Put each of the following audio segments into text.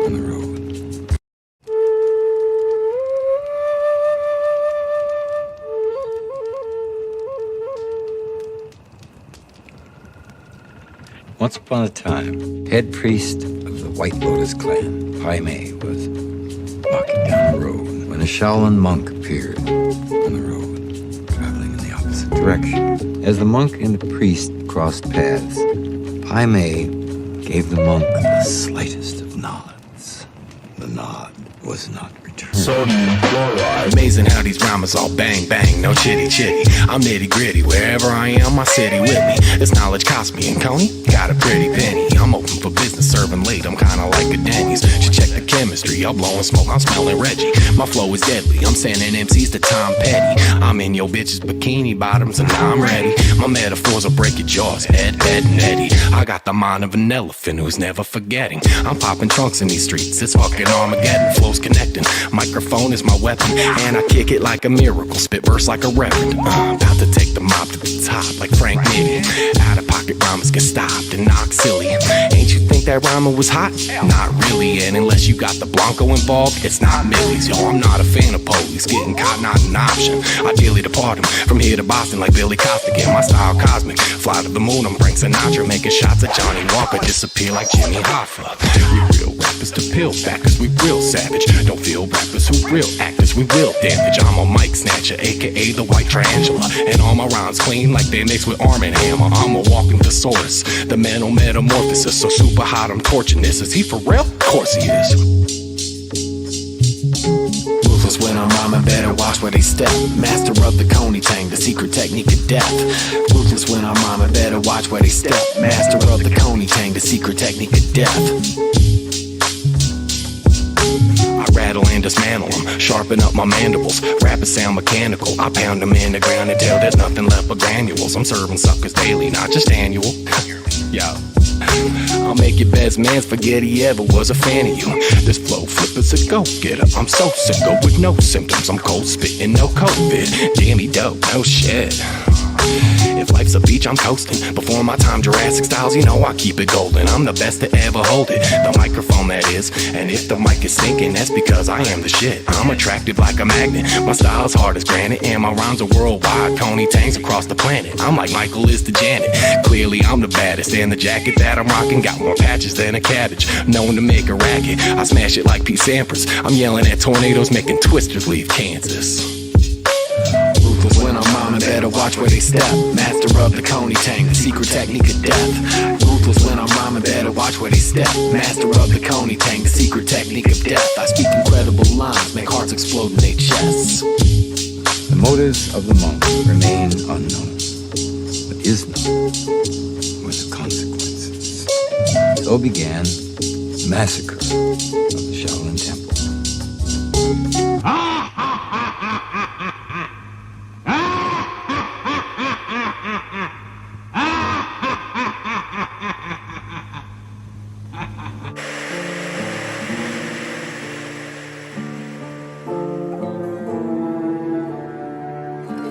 on the road. Once upon a time, head priest of the White Lotus clan, Pai Mei, was walking down the road when a Shaolin monk appeared on the road, traveling in the opposite direction. As the monk and the priest crossed paths, Pai Mei gave the monk the slightest of nods. The nod was not returned. Sodium chloride. Amazing how these rhymes all bang bang, no chitty chitty. I'm nitty gritty, wherever I am, my city with me. This knowledge cost me in Coney, got a pretty penny. I'm open for business, serving late, I'm kinda like a Denny's. Should check the chemistry, I'm blowing smoke, I'm smelling Reggie. My flow is deadly, I'm sending MCs to Tom Petty. I'm in your bitch's bikini bottoms and now I'm ready. My metaphors will break your jaws, Ed, and Eddie. I got the mind of an elephant who's never forgetting. I'm popping trunks in these streets, it's fucking Armageddon. Flows connecting, microphone is my weapon, and I kick it like a miracle, spit verse like a reverend. I'm about to take the mob to the top like Frank Nitty. Out of pocket rhymes get stopped and knocked silly. Ain't you think that rhymer was hot? Not really, and unless you got the Blanco involved, it's not Millie's. Yo, I'm not a fan of police, getting caught not an option. Ideally depart him from here to Boston like Billy Costigan. My style cosmic, fly to the moon, I'm Frank Sinatra, making shots at Johnny Walker, disappear like Jimmy Hoffa. We real rappers to pill backers, we real savage. Don't feel rappers who real actors, we will damage. I'm a mic snatcher, aka the white tarantula, and all my rhymes clean like they mixed with Arm & Hammer. I'm a walking thesaurus, the mental metamorphosis, so super hot I'm torching this. Is he for real? Of course he is. Ruthless when I'm rhyming, better watch where they step. Master of the Coney Tang, the secret technique of death. Ruthless when I'm rhyming, better watch where they step. Master of the Coney Tang, the secret technique of death. Rattle and dismantle them, sharpen up my mandibles. Rappers sound mechanical, I pound them in the ground until there's nothing left but granules. I'm serving suckers daily, not just annual. Yo, I'll make your best man forget he ever was a fan of you. This flow flipper's a go-getter, I'm so sicko with no symptoms. I'm cold spitting, no COVID. Damn, he dope, no shit. If life's a beach, I'm coasting. Before my time, Jurassic styles, you know I keep it golden. I'm the best to ever hold it, the microphone that is. And if the mic is stinking, that's because I am the shit. I'm attractive like a magnet, my style's hard as granite, and my rhymes are worldwide, Coney Tangs across the planet. I'm like Michael is to Janet, clearly I'm the baddest. And the jacket that I'm rocking got more patches than a cabbage. Known to make a racket, I smash it like Pete Sampras. I'm yelling at tornadoes, making twisters leave Kansas. Ruthless when I'm rhyming, better watch where they step. Master of the Coney Tang, the secret technique of death. Ruthless when I'm rhyming, better watch where they step. Master of the Coney Tang, the secret technique of death. I speak incredible lines, make hearts explode in their chests. The motives of the monk remain unknown. What is known were the consequences. So began the massacre of the Shaolin Temple.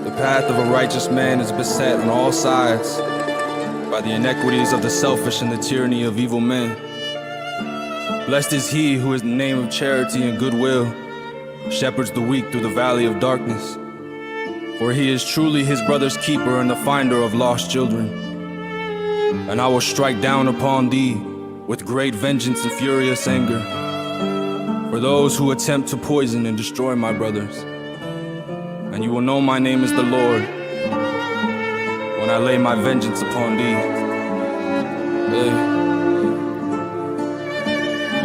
The path of a righteous man is beset on all sides by the inequities of the selfish and the tyranny of evil men. Blessed is he who in the name of charity and goodwill shepherds the weak through the valley of darkness. For he is truly his brother's keeper and the finder of lost children. And I will strike down upon thee with great vengeance and furious anger for those who attempt to poison and destroy my brothers. And you will know my name is the Lord when I lay my vengeance upon thee.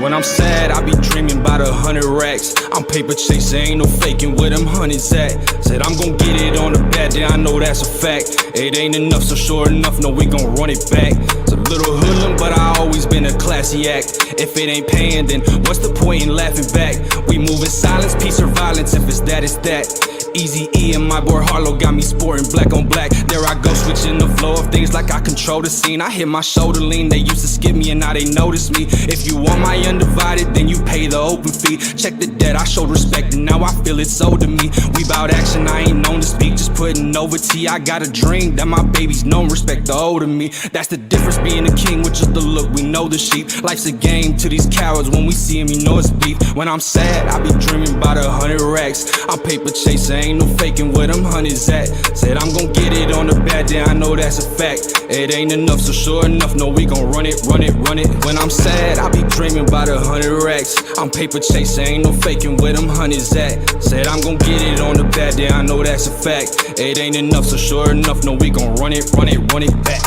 When I'm sad, I be dreaming about 100 racks. I'm paper chasing, ain't no faking where them hundreds at. Said I'm gon' get it on the bat, then I know that's a fact. It ain't enough, so sure enough, no, we gon' run it back. It's a little hoodlum, but I always been a classy act. If it ain't paying, then what's the point in laughing back? We move in silence, peace or violence, if it's that, it's that. Easy E and my boy Harlow got me sporting black on black. There I go, switching the flow of things like I control the scene. I hit my shoulder lean, they used to skip me and now they notice me. If you want my undivided, then you pay the open fee. Check the debt, I showed respect and now I feel it's owed to me. We bout action, I ain't known to speak, just putting over tea. I got a dream that my babies know and respect the older me. That's the difference being a king with just the look, we know the sheep. Life's a game to these cowards, when we see him, you know it's beef. When I'm sad, I be dreaming about 100 racks. I'm paper chaser, ain't no faking where them honeys at. Said I'm gon' get it on the bad day, I know that's a fact. It ain't enough, so sure enough, no, we gon' run it, run it, run it. When I'm sad, I be dreaming about 100 racks. I'm paper chaser, ain't no faking where them honeys at. Said I'm gon' get it on the bad day, I know that's a fact. It ain't enough, so sure enough, no, we gon' run it, run it, run it back.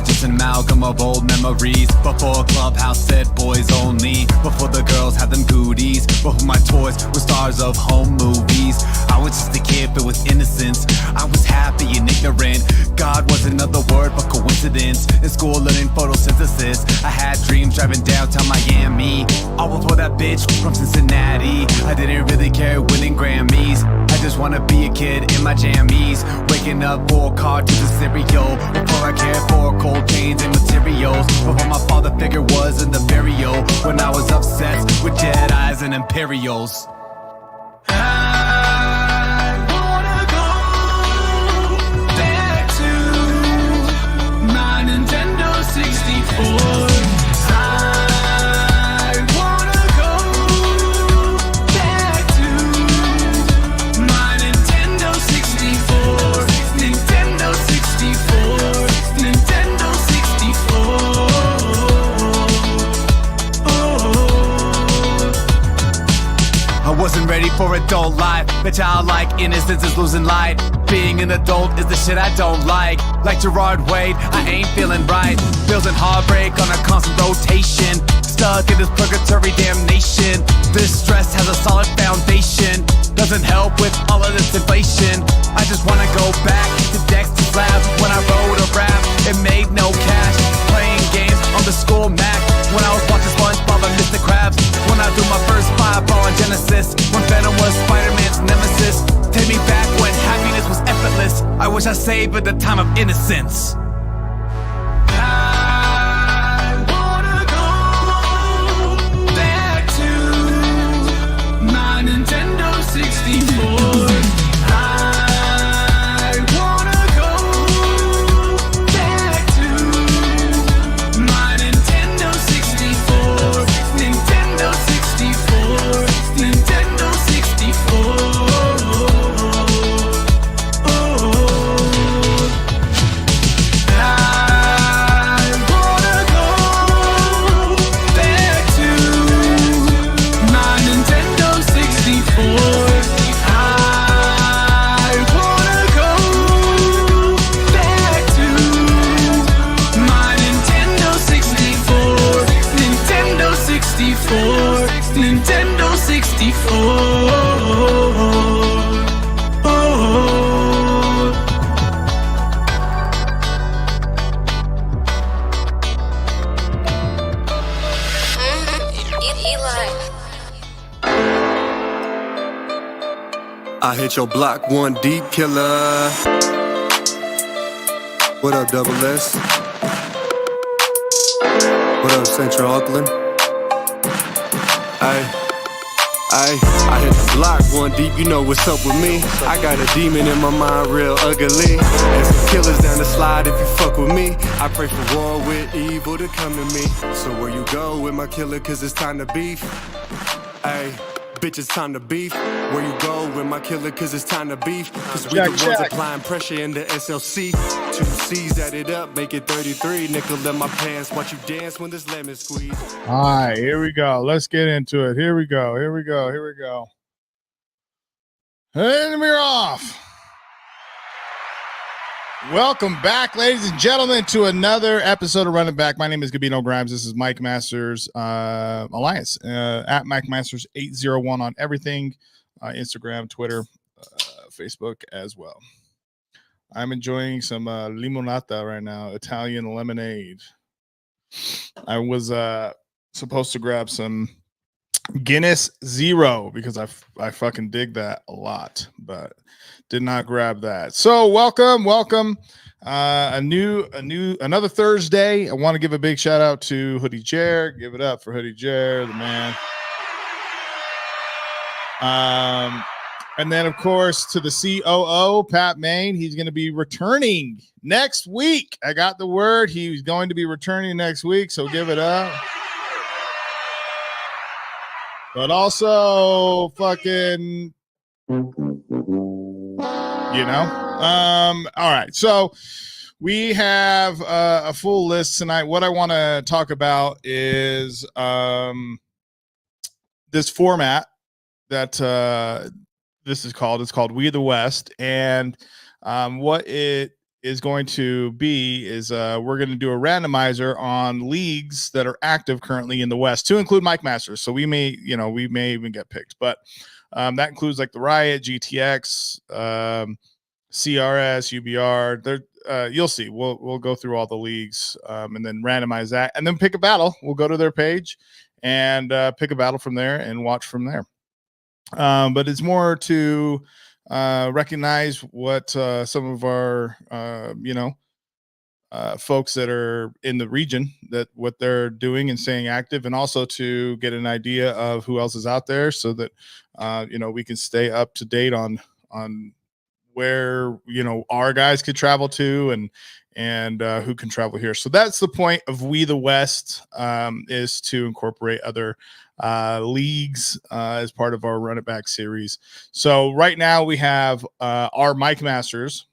Just an amalgam of old memories. Before Clubhouse said boys only, before the girls had them goodies, before my toys were stars of home movies. I was just a kid filled with innocence. I was happy and ignorant. God was another word but coincidence. In school learning photosynthesis, I had dreams driving downtown Miami. I was for that bitch from Cincinnati. I didn't really care winning Grammys. I just wanna be a kid in my jammies, waking up for a car to the cereal. Before I cared for cold chains and materials, before my father figure was in the burial, when I was obsessed with Jedis and Imperials. I wanna go back to my Nintendo 64. Wasn't ready for adult life. The childlike innocence is losing light. Being an adult is the shit I don't like. Like Gerard Wade, I ain't feeling right. Bills and heartbreak on a constant rotation. Stuck in this purgatory damnation. This stress has a solid foundation. Doesn't help with all of this inflation. I just wanna go back to Dexter's Lab. When I wrote a rap, it made no cash. Playing games on the school Mac. When I was watching SpongeBob and Mr. Krabs. When I threw my first fireball on Genesis. When Venom was Spider-Man's nemesis. Take me back when happiness was effortless. I wish I saved at the time of innocence. I wanna go back to my Nintendo 64. Nintendo 64. I hit your block one deep, killer. What up, Double S? What up, Central Oakland? I hit the block one deep, you know what's up with me. I got a demon in my mind, real ugly. And some killers down the slide if you fuck with me. I pray for war with evil to come to me. So where you go with my killer, cause it's time to beef. Ay, bitch, it's time to beef. Where you go with my killer, cause it's time to beef. Cause we the ones applying pressure in the SLC. 2 C's added up, make it 33. Nickel in my pants, watch you dance when this lemon squeeze. All right, here we go. Let's get into it. Here we go. And we're off. Welcome back, ladies and gentlemen, to another episode of Running Back. My name is Gabino Grhymes. This is Mike Masters Alliance at Mike Masters 801 on everything, Instagram, Twitter, Facebook as well. I'm enjoying some limonata right now, Italian lemonade. I was supposed to grab some Guinness Zero because I fucking dig that a lot, but did not grab that. So welcome. Another Thursday. I want to give a big shout out to Hoodie Jer. Give it up for Hoodie Jer, the man. And then of course to the COO, Pat Maine. He's going to be returning next week. I got the word he's going to be returning next week, so give it up. But also fucking, all right. So we have a full list tonight. What I want to talk about is this format that this is called. It's called We the West. And what it is going to be is we're going to do a randomizer on leagues that are active currently in the West, to include Mike Masters. So we may even get picked, but that includes like the Riot, GTX, CRS, UBR. There, you'll see. We'll go through all the leagues and then randomize that, and then pick a battle. We'll go to their page and pick a battle from there and watch from there. But it's more to recognize what some of our folks that are in the region, that what they're doing and staying active, and also to get an idea of who else is out there, so that we can stay up to date on where our guys could travel to and who can travel here. So that's the point of We the West, is to incorporate other leagues as part of our Run It Back series. So right now we have our Mike Masters,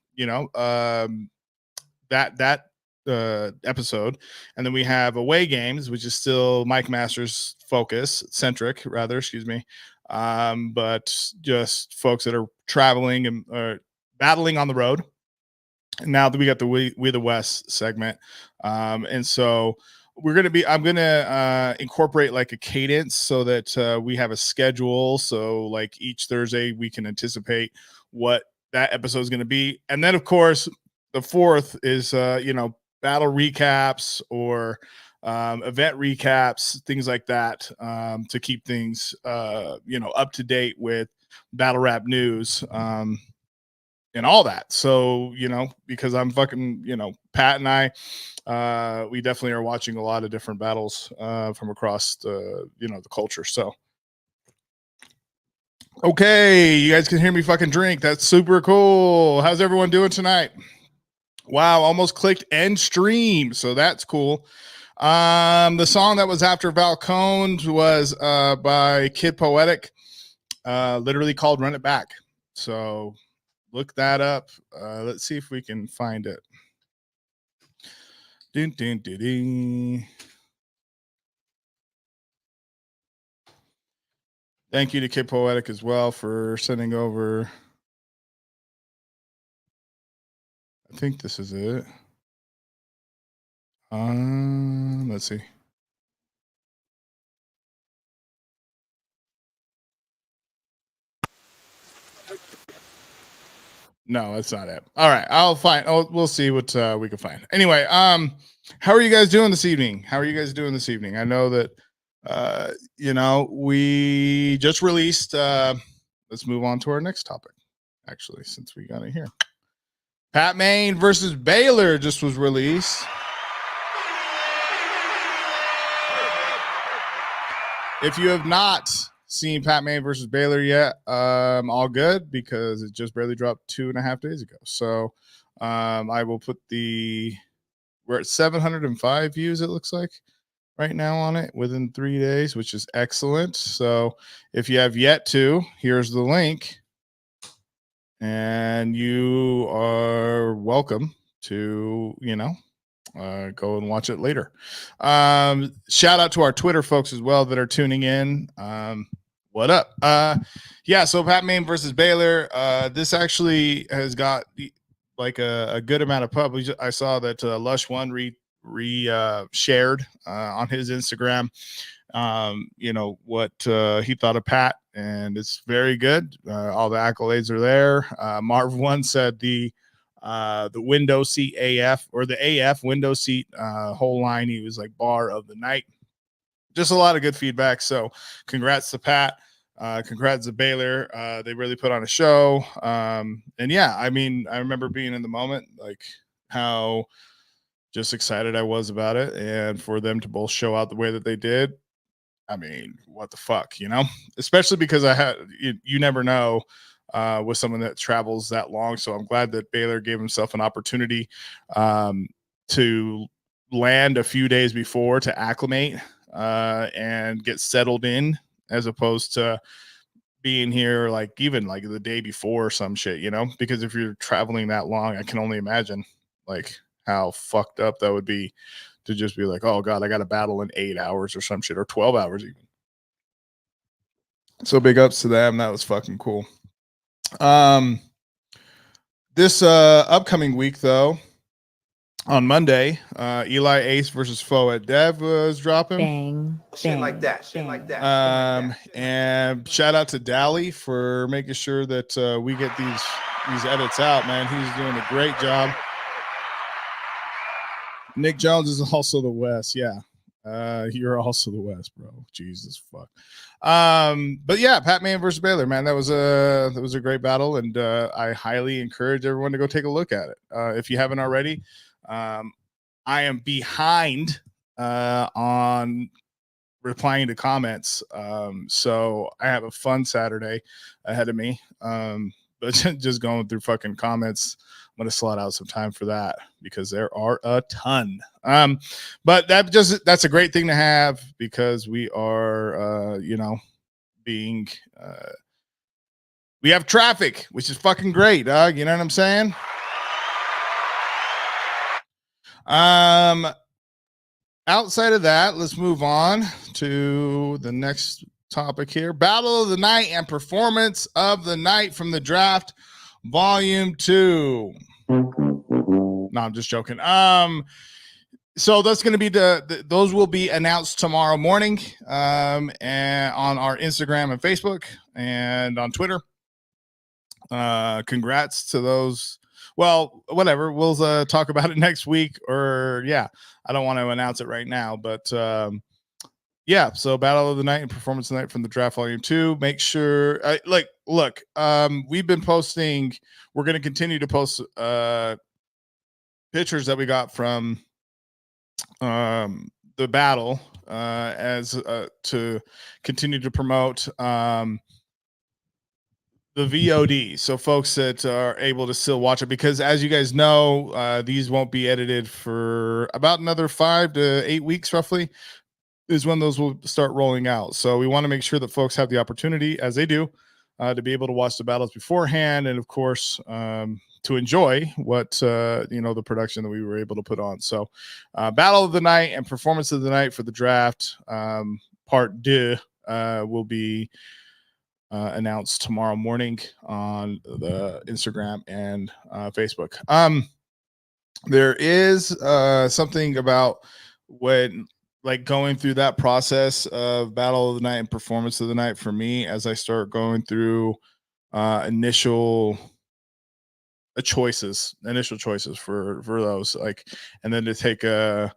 that episode, and then we have away games, which is still Mike Masters centric, excuse me, but just folks that are traveling and battling on the road. And now that we got the We the West segment, and so I'm gonna incorporate like a cadence so that we have a schedule. So like each Thursday we can anticipate what that episode is going to be, and then of course the fourth is battle recaps or event recaps, things like that, to keep things up to date with battle rap news and all that. So because I'm fucking Pat and I we definitely are watching a lot of different battles from across the the culture. So okay, you guys can hear me fucking drink. That's super cool. How's everyone doing tonight? Wow, almost clicked end stream, so that's cool. The song that was after Valcone was by Kid Poetic, literally called Run It Back. So look that up. Let's see if we can find it. Ding, ding, ding, ding. Thank you to Kid Poetic as well for sending over. I think this is it. Let's see. No, that's not it. All right, I'll find. Oh, we'll see what we can find. Anyway, how are you guys doing this evening? I know that we just released. Let's move on to our next topic. Actually, since we got it here, Pat Maine versus Baylor just was released. If you have not seen Pat Maine versus Baylor yet, all good, because it just barely dropped 2.5 days ago. So I will put we're at 705 views, it looks like, right now on it within 3 days, which is excellent. So if you have yet to, here's the link, and you are welcome to, go and watch it later. Shout out to our Twitter folks as well that are tuning in. What up? Yeah, so Pat Maine versus Baylor. This actually has got like a good amount of pub. I saw that Lush One shared on his Instagram. You know what he thought of Pat, and it's very good. All the accolades are there. Marv One said the window seat AF, or the AF window seat whole line. He was like bar of the night. Just a lot of good feedback. So congrats to Pat. Congrats to Baylor. They really put on a show. And yeah, I mean, I remember being in the moment, like how just excited I was about it. And for them to both show out the way that they did, I mean, what the fuck, you know? Especially because you never know with someone that travels that long. So I'm glad that Baylor gave himself an opportunity to land a few days before to acclimate and get settled in, as opposed to being here like even like the day before or some shit, you know? Because if you're traveling that long, I can only imagine like how fucked up that would be to just be like, oh god, I got to battle in 8 hours or some shit, or 12 hours even. So big ups to them. That was fucking cool. This upcoming week though, on Monday, Eli Ace versus Foe at Dev was dropping. Bang, Shit like that. Shit like that. And shout out to Dally for making sure that we get these edits out, man. He's doing a great job. Nick Jones is also the West, yeah. You're also the West, bro. Jesus fuck. But yeah, Pat Maine versus Baylor, man. That was a great battle, and I highly encourage everyone to go take a look at it. If you haven't already. I am behind on replying to comments. So I have a fun Saturday ahead of me. But just going through fucking comments, I'm going to slot out some time for that because there are a ton. But that's a great thing to have because we are, being, we have traffic, which is fucking great, dog. You know what I'm saying? Outside of that, let's move on to the next topic here. Battle of the night and performance of the night from the draft, volume 2. No, I'm just joking. So that's going to be those will be announced tomorrow morning, and on our Instagram and Facebook and on Twitter. Congrats to those. Well, whatever. We'll talk about it next week, or yeah, I don't want to announce it right now, but yeah. So Battle of the Night and Performance of the Night from the Draft Volume 2. Make sure, look, we've been posting. We're going to continue to post pictures that we got from the battle as to continue to promote the VOD, so folks that are able to still watch it, because as you guys know, these won't be edited for about another 5 to 8 weeks roughly is when those will start rolling out. So we want to make sure that folks have the opportunity, as they do, to be able to watch the battles beforehand, and of course to enjoy what the production that we were able to put on. So Battle of the Night and Performance of the Night for the draft, part 2, will be announced tomorrow morning on the Instagram and Facebook. There is something about when like going through that process of Battle of the Night and Performance of the Night for me, as I start going through initial choices for those, like, and then to take a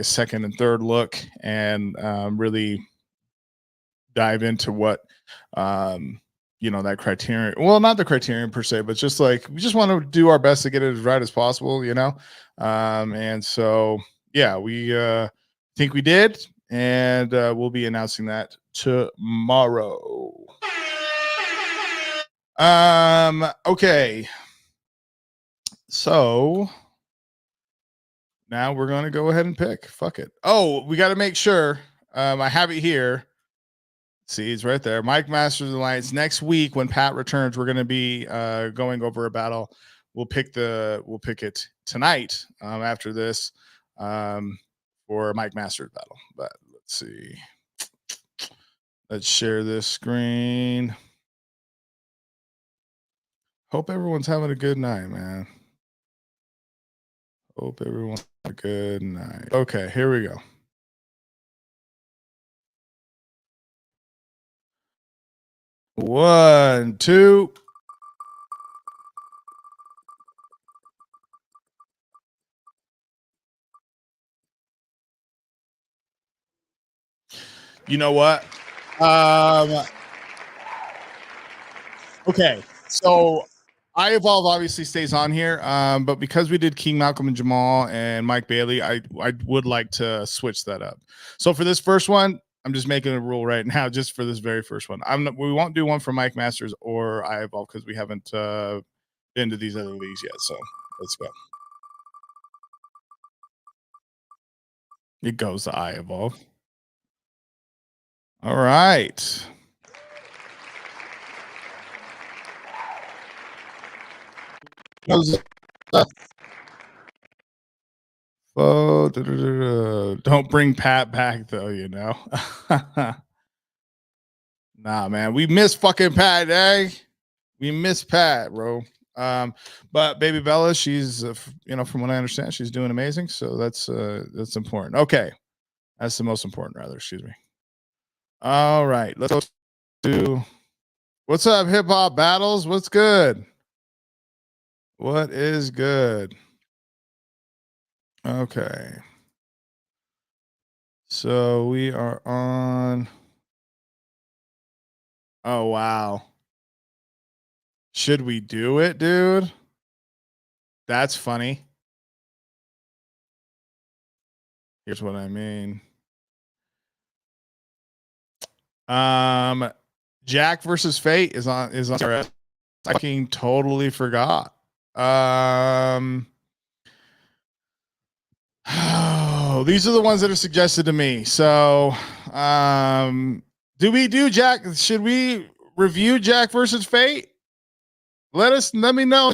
second and third look and really dive into what that criterion, well, not the criterion per se, but just like we just want to do our best to get it as right as possible, and so yeah, we think we did, and we'll be announcing that tomorrow. Okay, so now we're going to go ahead and pick. Fuck it. Oh, we got to make sure I have it here. See, it's right there. Mike Masters Alliance. Next week, when Pat returns, we're going to be going over a battle. We'll pick it tonight after this for Mike Masters battle. But let's see. Let's share this screen. Hope everyone's having a good night, man. Hope everyone's having a good night. Okay, here we go. One, two. You know what? Okay, so I Evolve obviously stays on here, but because we did King Malcolm and Jamal and Mike Bailey, I would like to switch that up. So for this first one, I'm just making a rule right now, just for this very first one. We won't do one for Mike Masters or I Evolve because we haven't been to these other leagues yet. So let's go. It goes to I Evolve. All right. Oh, don't bring Pat back though, you know. Nah, man, we miss fucking Pat, eh? We miss Pat, bro. But baby Bella, she's from what I understand, she's doing amazing. So that's important. Okay, that's the most important, rather. Excuse me. All right, let's go to what's up, hip hop battles. What's good? What is good? Okay. So we are on. Oh, wow. Should we do it, dude? That's funny. Here's what I mean. Jack versus Fate is on CRS. I fucking totally forgot. These are the ones that are suggested to me. So, do we do Jack? Should we review Jack versus Fate? Let me know.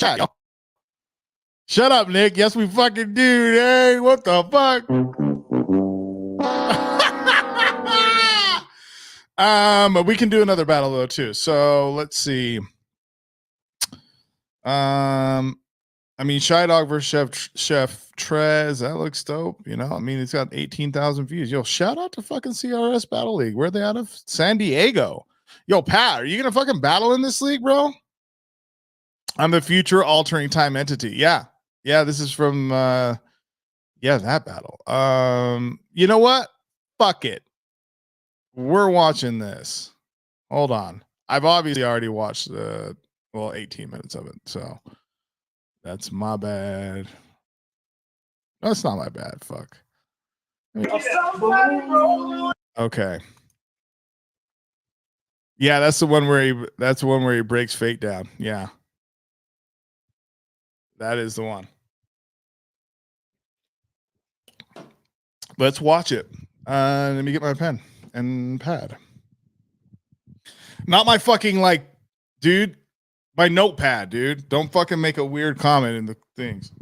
Shut up, Nick. Yes, we fucking do. Hey, what the fuck? We can do another battle though too. So let's see. I mean, Shy Dog versus Chef Trez. That looks dope. You know, I mean, it's got 18,000 views. Yo, shout out to fucking CRS Battle League. Where are they out of? San Diego. Yo, Pat, are you gonna fucking battle in this league, bro? I'm the future altering time entity. Yeah. This is from that battle. You know what? Fuck it. We're watching this. Hold on. I've obviously already watched 18 minutes of it. So that's my bad. No, it's not my bad. Fuck. Okay. Yeah, that's the one where he breaks Fate down. Yeah. That is the one. Let's watch it. Let me get my pen and pad. Not my fucking dude. My notepad, dude. Don't fucking make a weird comment in the things.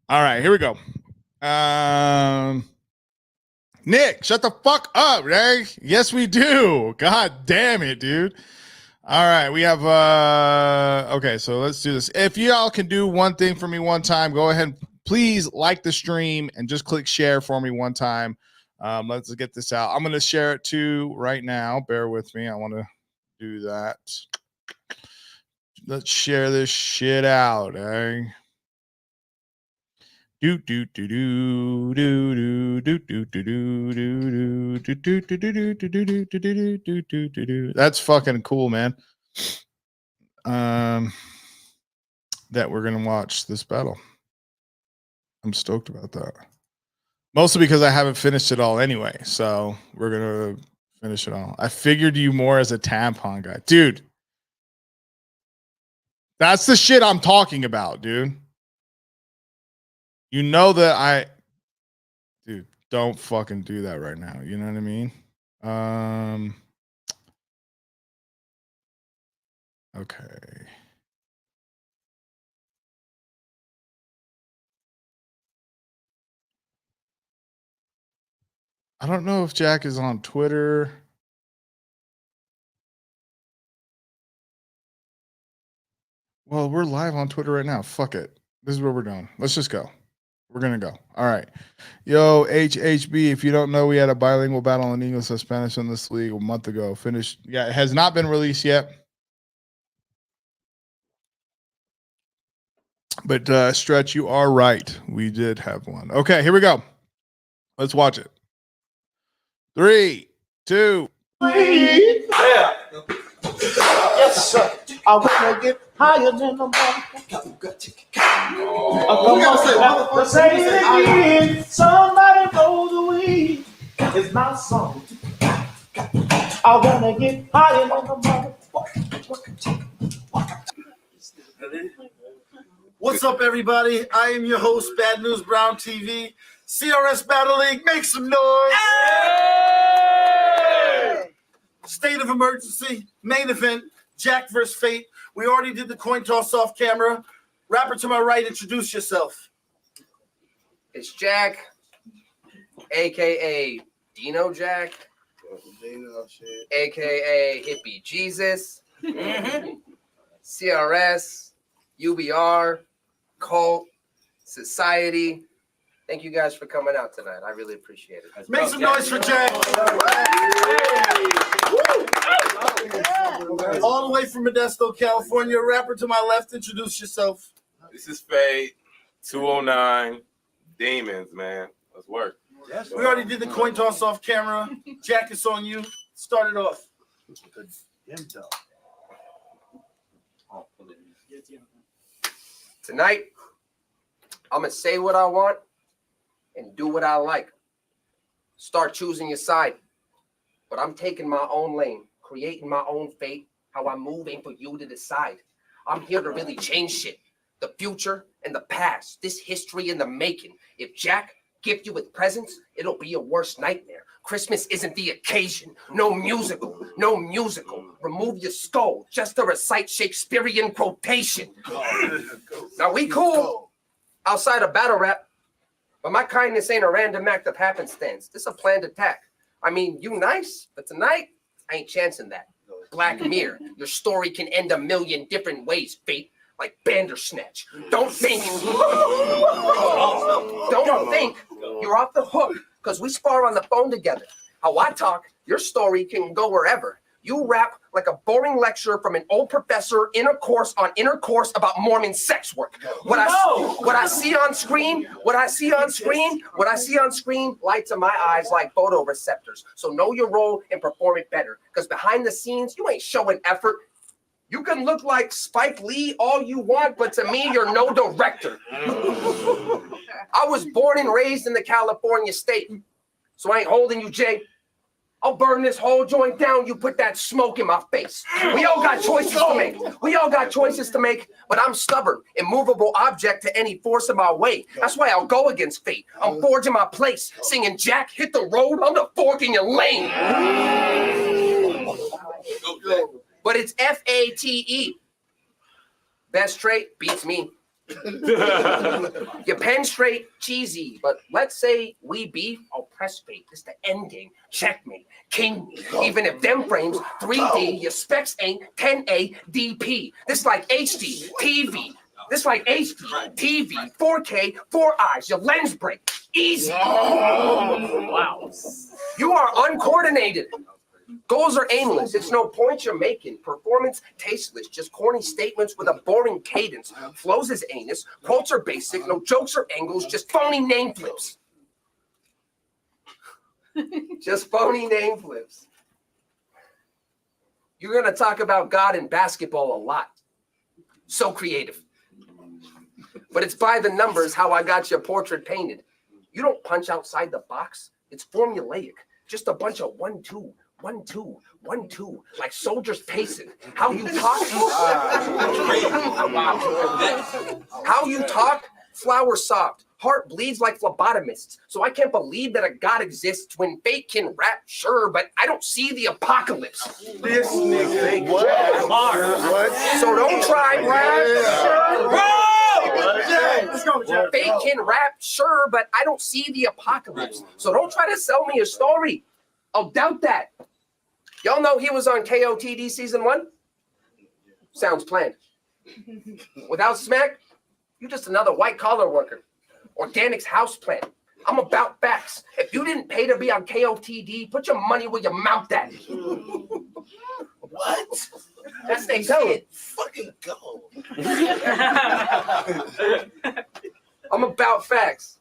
All right, here we go. Nick, shut the fuck up, right? Yes, we do. God damn it, dude. All right, we have okay, so let's do this. If y'all can do one thing for me one time, go ahead and please like the stream and just click share for me one time. Let's get this out. I'm gonna share it too right now. Bear with me. I want to do that. Let's share this shit out, eh? That's fucking cool, man. That we're gonna watch this battle. I'm stoked about that. Mostly because I haven't finished it all anyway. So we're gonna finish it all. I figured you more as a tampon guy, dude. That's the shit I'm talking about, dude. You know that dude, don't fucking do that right now. You know what I mean? Okay. I don't know if Jack is on Twitter. Well, we're live on Twitter right now. Fuck it. This is what we're doing. Let's just go. We're going to go. All right. Yo, HHB, if you don't know, we had a bilingual battle in English and Spanish in this league a month ago. Finished. Yeah, it has not been released yet. But Stretch, you are right. We did have one. Okay, here we go. Let's watch it. 3, 2. Yes, sir. I wanna get higher than the moon. Say it again. Somebody blow the weed. It's my song. I wanna get higher than the moon. What's up, everybody? I am your host, Bad News Brown TV. CRS Battle League, make some noise. Hey! State of emergency, main event, Jack vs. Fate. We already did the coin toss off camera. Rapper to my right, introduce yourself. It's Jack, a.k.a. Dino Jack, a.k.a. Hippie Jesus, CRS, UBR, Cult, Society. Thank you guys for coming out tonight. I really appreciate it. Make some noise for Jack. All the way from Modesto, California. Rapper to my left, introduce yourself. This is Fade, 209, Demons, man. Let's work. We already did the coin toss off camera. Jack, it's on you. Start it off. Tonight, I'm going to say what I want and do what I like. Start choosing your side. But I'm taking my own lane, creating my own fate. How I move ain't for you to decide. I'm here to really change shit. The future and the past. This history in the making. If Jack gift you with presents, it'll be your worst nightmare. Christmas isn't the occasion. No musical. No musical. Remove your skull just to recite Shakespearean quotation. Now we cool outside of battle rap, but my kindness ain't a random act of happenstance. This a planned attack. I mean, you nice, but tonight I ain't chancing that. Black Mirror, your story can end a million different ways, Fate. Like Bandersnatch. Don't think you're off the hook because we spar on the phone together. How I talk, your story can go wherever. You rap like a boring lecture from an old professor in a course on intercourse about Mormon sex work. What I see on screen lights in my eyes like photoreceptors. So know your role and perform it better. Because behind the scenes, you ain't showing effort. You can look like Spike Lee all you want, but to me, you're no director. I was born and raised in the California state, so I ain't holding you, Jay. I'll burn this whole joint down. You put that smoke in my face. We all got choices to make. But I'm stubborn, immovable object to any force in my way. That's why I'll go against fate. I'm forging my place, singing Jack, hit the road, I'm the fork in your lane. But it's F-A-T-E. Best trait beats me. Your pen straight, cheesy, but let's say we beef, I'll press fate. It's the end game. Checkmate. King me. Even if them frames 3D, your specs ain't 10A DP. This like HD, TV. This like HD, TV, 4K, 4 eyes. Your lens break. Easy. Wow. You are uncoordinated. Goals are aimless. It's no point you're making. Performance tasteless. Just corny statements with a boring cadence. Flows is anus. Quotes are basic. No jokes or angles. Just phony name flips. Just phony name flips. You're going to talk about God and basketball a lot. So creative. But it's by the numbers how I got your portrait painted. You don't punch outside the box. It's formulaic. Just a bunch of 1-2. 1-2, 1-2, like soldiers pacing. How you talk? How you talk? Flower soft. Heart bleeds like phlebotomists. So I can't believe that a God exists when fate can rap, sure, but I don't see the apocalypse. This nigga. What? So don't try rap, sure. Let's go, Jack. Fate can rap, sure, but I don't see the apocalypse. So don't try to sell me a story. I'll doubt that. Y'all know he was on KOTD season 1? Sounds planned. Without smack, you just another white collar worker. Organics house plant. I'm about facts. If you didn't pay to be on KOTD, put your money where your mouth at. What? That's they go. Fucking go. I'm about facts.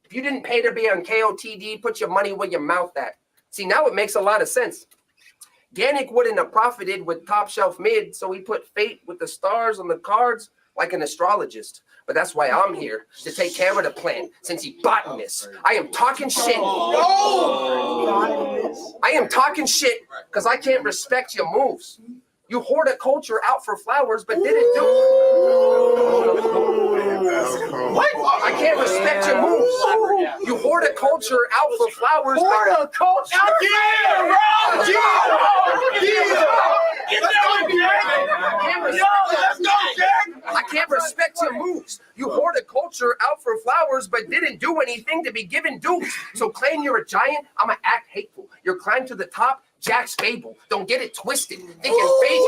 If you didn't pay to be on KOTD, put your money where your mouth at. See, now it makes a lot of sense. Gannick wouldn't have profited with top shelf mid, so he put fate with the stars on the cards like an astrologist. But that's why I'm here, to take care of the plan, since he botanist. I am talking shit. I am talking shit because I can't respect your moves. You horticulture out for flowers, but didn't do what? I can't respect your moves. You horticulture out for flowers. Horticulture? I can't respect your moves. You horticulture out for flowers, but didn't do anything to be given dues. So claim you're a giant, I'ma act hateful. You're climbed to the top, Jack's fable. Don't get it twisted. Thinking fate.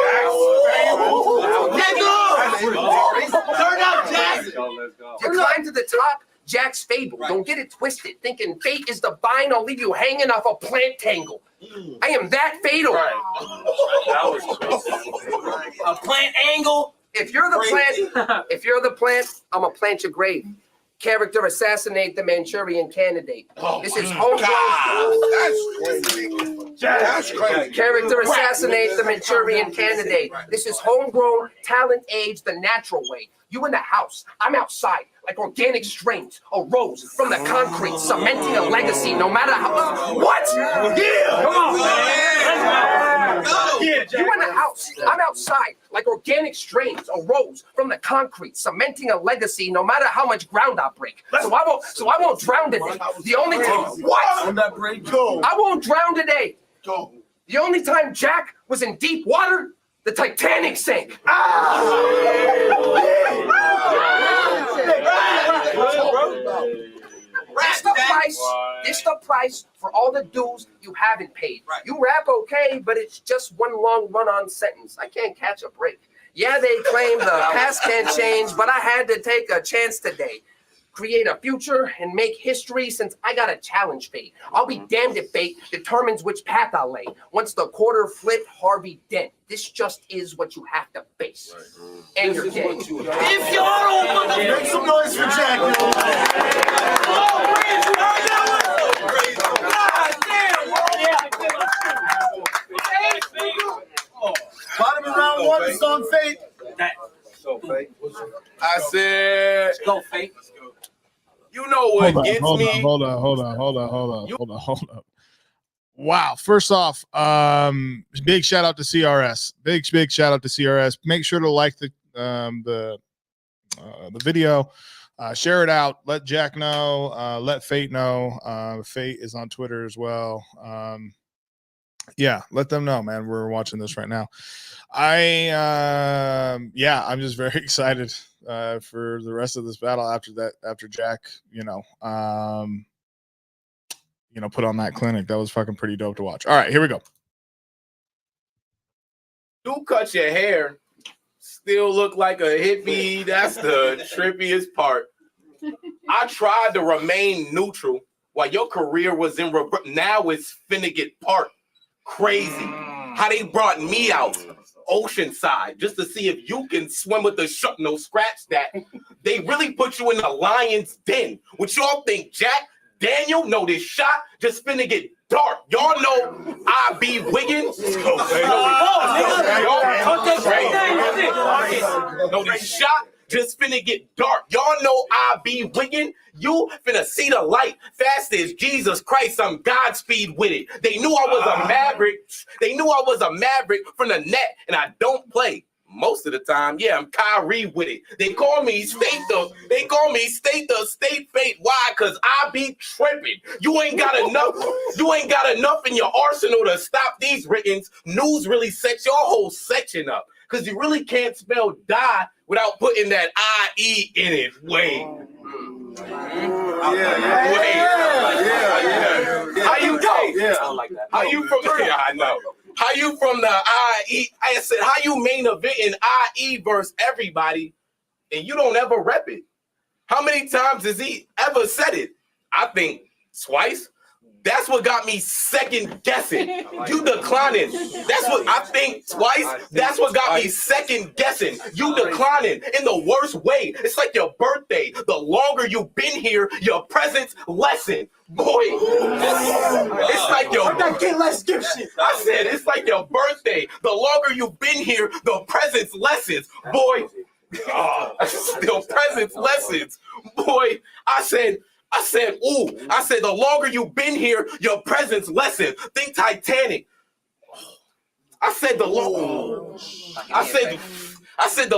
Turn up, Jack. You climb to the top, Jack's fable. Don't get it twisted. Thinking fate is the vine, I'll leave you hanging off a plant tangle. I am that fatal. A plant angle. If you're the plant, I'ma plant your grave. Character assassinate the Manchurian candidate. This is homegrown. That's crazy. Character assassinate the Manchurian candidate. This is homegrown, talent age the natural way. You in the house, I'm outside, like organic strains arose from the concrete, cementing a legacy no matter how. What? Yeah! Come on, man. You in the house, I'm outside, like organic strains arose from the concrete, cementing a legacy no matter how much ground I break. So I won't drown today. The only time what? On that break, go. I won't drown today. Go. The only time Jack was in deep water, the Titanic sank. It's the price for all the dues you haven't paid. You rap okay, but it's just one long run-on sentence. I can't catch a break. Yeah, they claim the past can't change, but I had to take a chance today. Create a future and make history since I got a challenge fate. I'll be damned if fate determines which path I'll lay. Once the quarter flipped, Harvey Dent. This just is what you have to face. And you're dead. If y'all don't make some noise for Jack. Bottom of round 1, the song Fate. So fake. I said, Go Fate. You know what gets me? Hold on. Wow. First off, big shout out to CRS. Big shout out to CRS. Make sure to like the video. Share it out. Let Jack know. Let Fate know. Fate is on Twitter as well. Yeah, let them know, man. We're watching this right now. I'm just very excited for the rest of this battle after Jack, put on that clinic. That was fucking pretty dope to watch. All right, here we go. You cut your hair, still look like a hippie. That's the trippiest part. I tried to remain neutral while your career was in reverse. Now it's finna get part. Crazy how they brought me out oceanside just to see if you can swim with the shark. No, scratch that. They really put you in the lion's den. What y'all think, Jack? Daniel? No, this shot just finna get dark. Y'all know I be Wiggins. No, this shot just finna get dark. Y'all know I be Wiggin. You finna see the light fast as Jesus Christ. I'm Godspeed with it. They knew I was a maverick. They knew I was a maverick from the net, and I don't play. most of the time, yeah, I'm Kyrie with it. They call me State the State Fate. Why? Cause I be tripping. You ain't got enough in your arsenal to stop these writtens. News really sets your whole section up. Cause you really can't spell die without putting that IE in it. Wait. How you go? Yeah, I like that. How you from? Yeah, I know. How you from the IE? I said, how you main event in IE versus everybody, and you don't ever rep it? How many times has he ever said it? I think twice. That's what got me second guessing. You declining. That's what I think twice. That's what got me second guessing. You declining in the worst way. It's like your birthday. The longer you've been here, your presence lessen. Boy, it's like your I said it's like your birthday. The longer you've been here, the presence lessens. Boy, the presence lessens. Boy, I said, the longer you've been here, your presence lessens. Think Titanic. I said the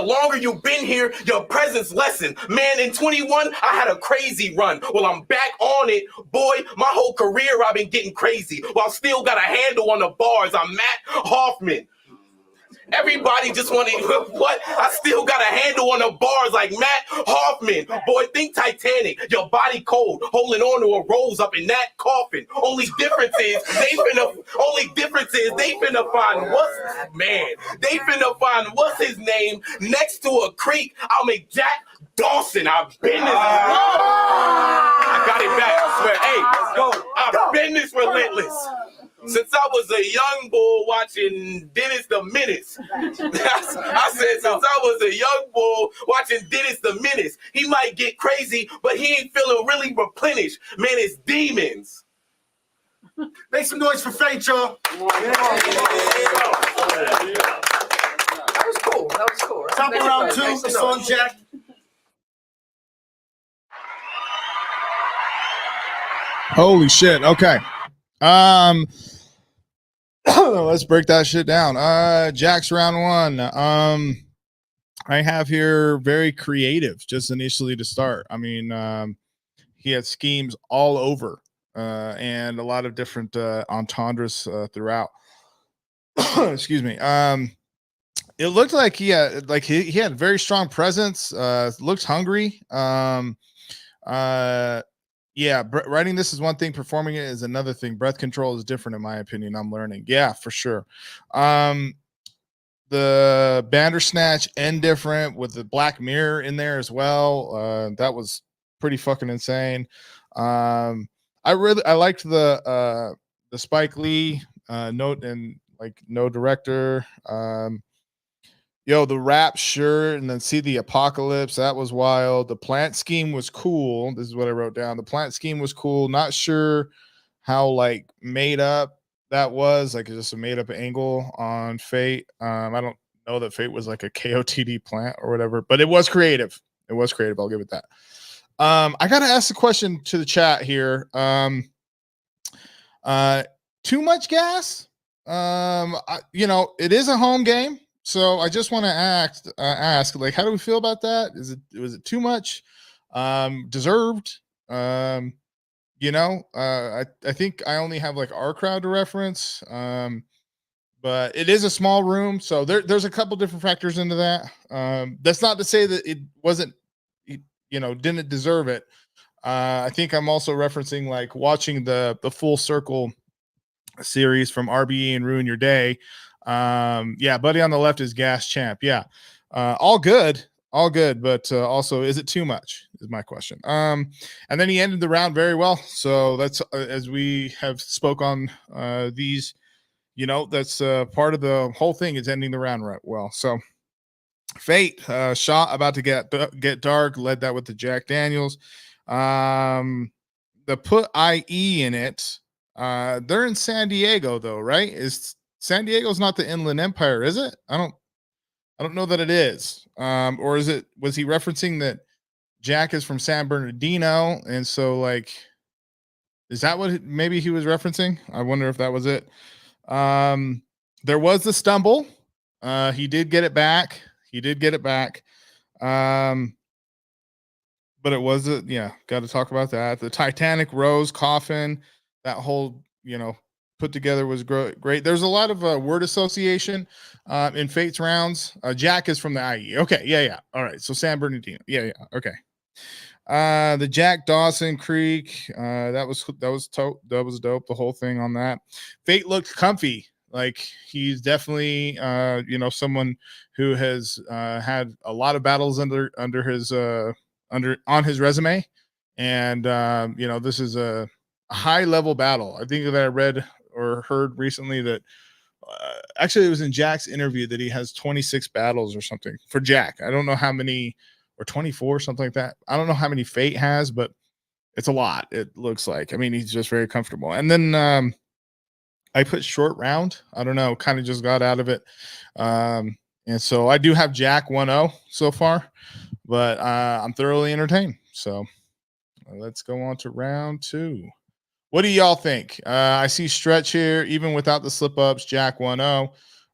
longer you've been here, your presence lessens. Man, in 21, I had a crazy run. Well, I'm back on it. Boy, my whole career I've been getting crazy. Well, I still got a handle on the bars. I'm Matt Hoffman. Everybody just wanted, what? I still got a handle on the bars like Matt Hoffman. Boy, think Titanic. Your body cold, holding on to a rose up in that coffin. Only difference is they finna find what's his name next to a creek. I'll make Jack Dawson. I've been this. I got it back. I swear. Hey, I've been this relentless. Since I was a young bull watching Dennis the Menace. I said since I was a young bull watching Dennis the Menace. He might get crazy, but he ain't feeling really replenished. Man, it's demons. Make some noise for Fate, y'all. That was cool. Right? Top of round 2, the song Jack. Holy shit. Okay. Let's break that shit down. Jack's round 1. I have here very creative just initially to start. I mean, he had schemes all over and a lot of different entendres throughout. Excuse me. It looked like he had very strong presence, looks hungry. Yeah, writing this is one thing, performing it is another thing. Breath control is different in my opinion. I'm learning. Yeah, for sure. The Bandersnatch end different with the Black Mirror in there as well. That was pretty fucking insane. I liked the Spike Lee note and like no director. The rap, sure, and then see the apocalypse. That was wild. The plant scheme was cool. This is what I wrote down. The plant scheme was cool. Not sure how like made up that was. Like just a made up angle on Fate. I don't know that Fate was like a KOTD plant or whatever, but it was creative. I'll give it that. I gotta ask the question to the chat here. Too much gas? It is a home game. So I just want to ask, like, how do we feel about that? Was it too much? Deserved? I think I only have like our crowd to reference. But it is a small room, so there's a couple different factors into that. That's not to say that it wasn't, didn't deserve it. I think I'm also referencing like watching the Full Circle series from RBE and Ruin Your Day. Buddy on the left is gas champ. All good, but also is it too much is my question. And then he ended the round very well, so that's as we have spoke on these, that's part of the whole thing is ending the round right well. So Fate shot about to get dark, led that with the Jack Daniels. The put IE in it. They're in San Diego though, right? Is San Diego's not the Inland Empire, is it? I don't know that it is. Or was he referencing that Jack is from San Bernardino? And so like, is that what maybe he was referencing? I wonder if that was it. There was the stumble. He did get it back. But it was got to talk about that. The Titanic Rose coffin, that whole, put together was great. There's a lot of word association in Fate's rounds. Jack is from the IE. Okay, yeah. All right, so San Bernardino. Yeah. Okay. The Jack Dawson Creek, that was dope. The whole thing on that. Fate looked comfy. Like he's definitely someone who has had a lot of battles under his on his resume, and this is a high level battle. I think that I read or heard recently that actually it was in Jack's interview that he has 26 battles or something for Jack. I don't know how many, or 24, something like that. I don't know how many Fate has, but it's a lot. It looks like. I mean, he's just very comfortable. And then I put short round. I don't know, kind of just got out of it. And so I do have Jack 1-0 so far, but I'm thoroughly entertained. So let's go on to round 2. What do y'all think? I see Stretch here, even without the slip ups, Jack 1-0.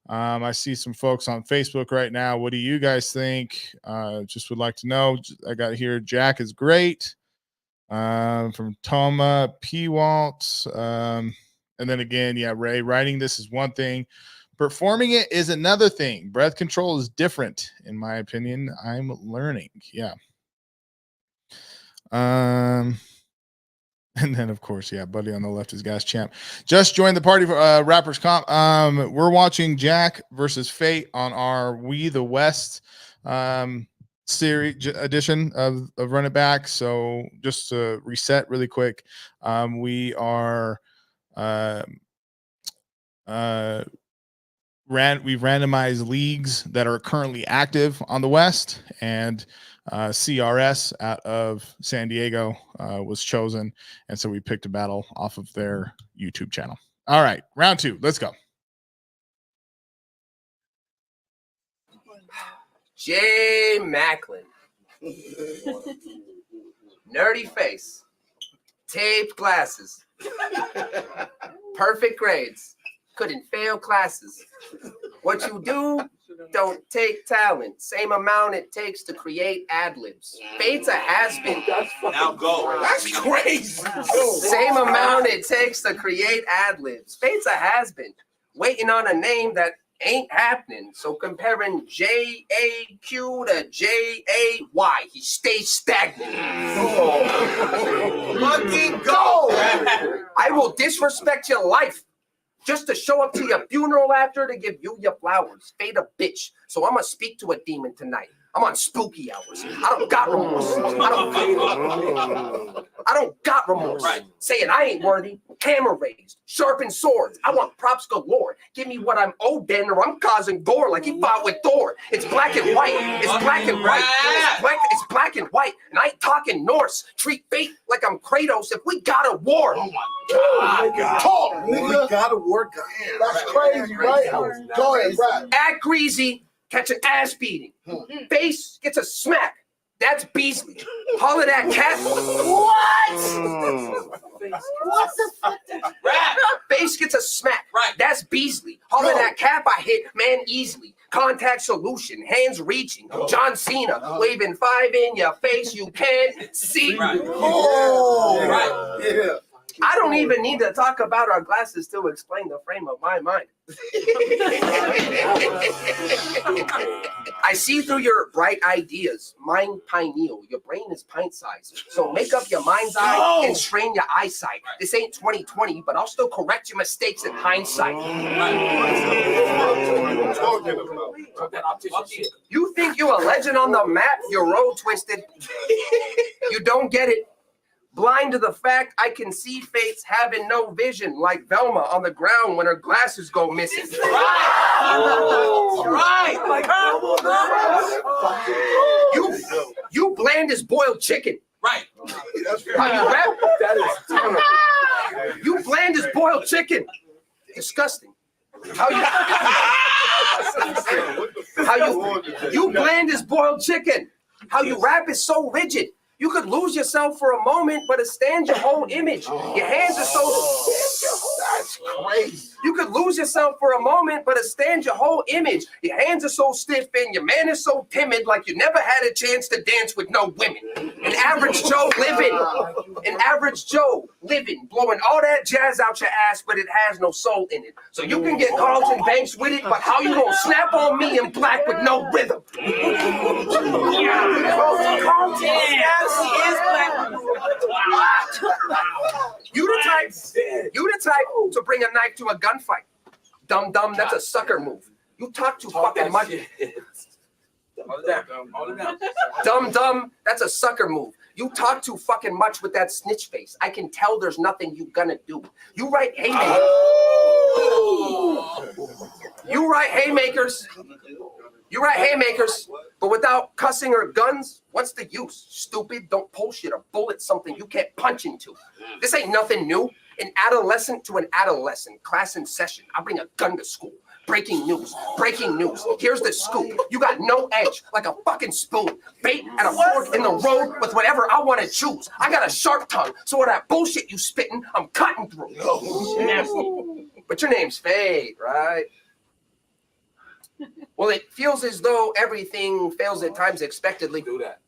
I see some folks on Facebook right now. What do you guys think? Just would like to know. I got here, Jack is great. From Toma P. Walt. And then again, Ray, writing this is one thing. Performing it is another thing. Breath control is different, in my opinion. I'm learning. Yeah. And then, of course, buddy on the left is Gas Champ. Just joined the party for Rappers Comp. We're watching Jack versus Fate on our We the West series edition of Run It Back. So just to reset really quick, we are we've randomized leagues that are currently active on the West, and CRS out of San Diego was chosen, and so we picked a battle off of their YouTube channel. All right, round 2, let's go. Jay Macklin. Nerdy face. Taped glasses. Perfect grades. Couldn't fail classes. What you do, don't take talent. Same amount it takes to create ad-libs. Fate's a has-been. Now go. That's crazy. Same amount it takes to create ad-libs. Fate's a has-been. Waiting on a name that ain't happening. So comparing J-A-Q to J-A-Y, he stays stagnant. Lucky go! I will disrespect your life just to show up to your funeral after to give you your flowers. Fade a bitch. So I'm going to speak to a demon tonight. I'm on spooky hours. I don't got remorse. I don't got remorse. Right. Saying I ain't worthy. Hammer raised. Sharpened swords. I want props galore. Give me what I'm owed then, or I'm causing gore like he fought with Thor. It's black and white. It's black and white. It's black and white. And I ain't talking Norse. Treat fate like I'm Kratos if we got a war. Oh my God. Talk, nigga. We got a war. That's crazy, right? Go ahead, right. Act greasy. Catch an ass beating. Face gets a smack. That's Beasley. Holler that cat. What? What the fuck? Face gets a smack. Right. That's Beasley. Holler that cap. I hit man easily. Contact solution. Hands reaching. John Cena. Waving 5 in your face. You can't see. Right. Oh. Right. Yeah. I don't even need to talk about our glasses to explain the frame of my mind. I see through your bright ideas. Mind pineal. Your brain is pint sized. So make up your mind's eye and strain your eyesight. This ain't 2020, but I'll still correct your mistakes in hindsight. You think you're a legend on the map? You're road twisted. You don't get it. Blind to the fact I can see fates having no vision, like Velma on the ground when her glasses go missing. Right. Like you bland as boiled chicken. Right. How you rap? That is terrible. You bland as boiled chicken. Disgusting. You bland as boiled chicken. How you rap is so rigid. You could lose yourself for a moment, but it stands your whole image. Your hands are so... That's crazy. You could lose yourself for a moment, but it stands your whole image. Your hands are so stiff and your man is so timid, like you never had a chance to dance with no women. An average Joe living, blowing all that jazz out your ass, but it has no soul in it. So you can get Carlton Banks with it, but how you gonna snap on me in black with no rhythm? Carlton, yes, he is black. You the type to bring a knife to a gunfight. Dumb, that's a sucker move. You talk too fucking much. Dumb, that's a sucker move. You talk too fucking much with that snitch face. I can tell there's nothing you gonna do. You write haymakers. You write haymakers, but without cussing or guns, what's the use? Stupid, don't pull shit or bullet something you can't punch into. This ain't nothing new. An adolescent to an adolescent, class in session. I bring a gun to school. Breaking news. Here's the scoop. You got no edge, like a fucking spoon. Bait at a fork in the road with whatever I want to choose. I got a sharp tongue, so all that bullshit you spitting, I'm cutting through. But your name's Fade, right? Well, it feels as though everything fails at times expectedly. Do that.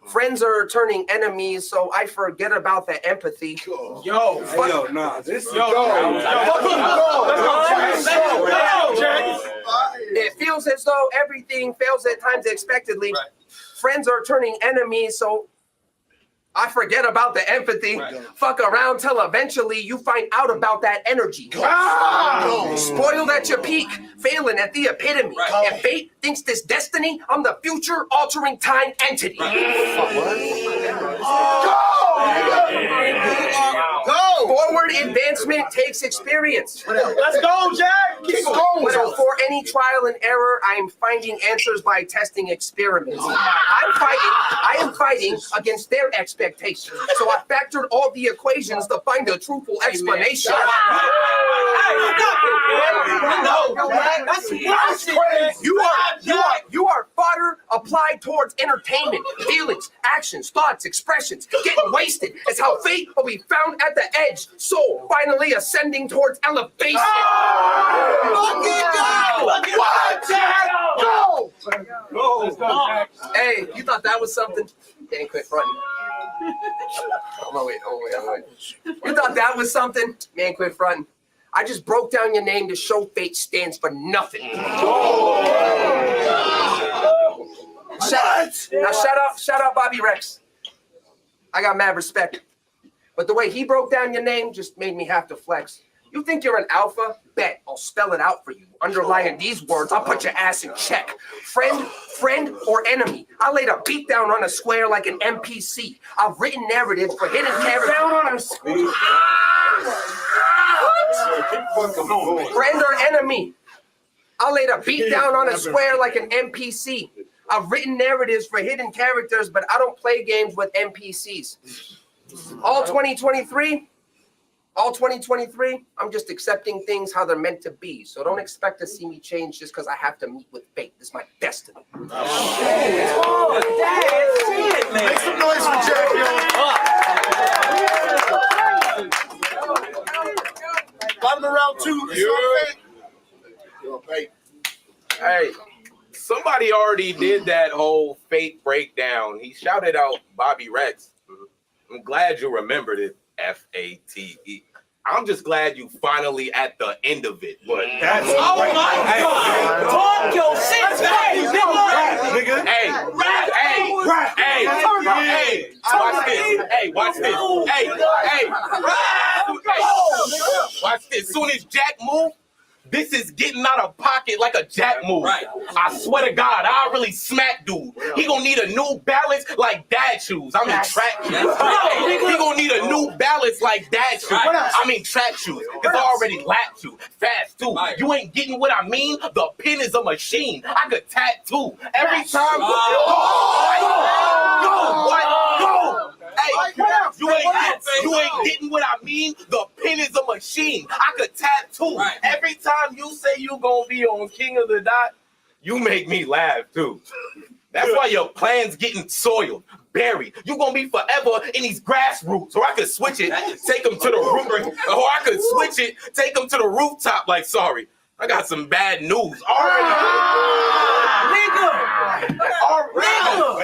Friends are turning enemies, so I forget about the empathy. It feels as though everything fails at times expectedly. Right. Friends are turning enemies, so I forget about the empathy. Right. Fuck around till eventually you find out about that energy. Spoiled at your peak, failing at the epitome. Right. If fate thinks this destiny, I'm the future altering time entity. Go! Forward advancement takes experience. Let's go, Jack! Keep going! So for any trial and error, I am finding answers by testing experiments. I am fighting against their expectations. So I factored all the equations to find a truthful explanation. You are fodder applied towards entertainment, feelings, actions, thoughts, expressions, getting wasted. It's how fate will be found at the edge. Soul finally ascending towards elevation. Go! Hey, you thought that was something? Dang, quit fronting. Oh, wait. You thought that was something? Man, quit fronting. I just broke down your name to show fate stands for nothing. Shout out Bobby Rex. I got mad respect. But the way he broke down your name just made me have to flex. You think you're an alpha? Bet, I'll spell it out for you. Underlying these words, I'll put your ass in check. Friend, or enemy. I laid a beat down on a square like an NPC. I've written narratives for hidden characters. Down on a square. Friend or enemy. I laid a beat down on a square like an NPC. I've written narratives for hidden characters, but I don't play games with NPCs. All 2023, I'm just accepting things how they're meant to be. So don't expect to see me change just because I have to meet with fate. This is my destiny. Make some noise for Jack, Bottom of round 2. Hey, somebody already did that whole fate breakdown. He shouted out Bobby Rex. I'm glad you remembered it. FATE. I'm just glad you finally at the end of it. But that's my God! Talk your shit, nigga! Watch this. Watch this. Soon as Jack move, this is getting out of pocket like a Jack move. Right. I swear to God, I really smack dude. He gonna need a new balance like dad shoes. I mean track shoes. He gonna need a new balance like dad shoes. I mean track shoes. Cause I already lapped you. Fast too. You ain't getting what I mean? The pen is a machine. I could tattoo. Every time. Go! Hey, you ain't getting what I mean? The pen is a machine. I could tattoo. Right. Every time you say you gonna be on King of the Dot, you make me laugh too. That's why your plan's getting soiled. buried. You're gonna be forever in these grassroots. Or I could switch it, take them to the roof. Or I could switch it, take them to the rooftop. Like, sorry, I got some bad news already. Already. Or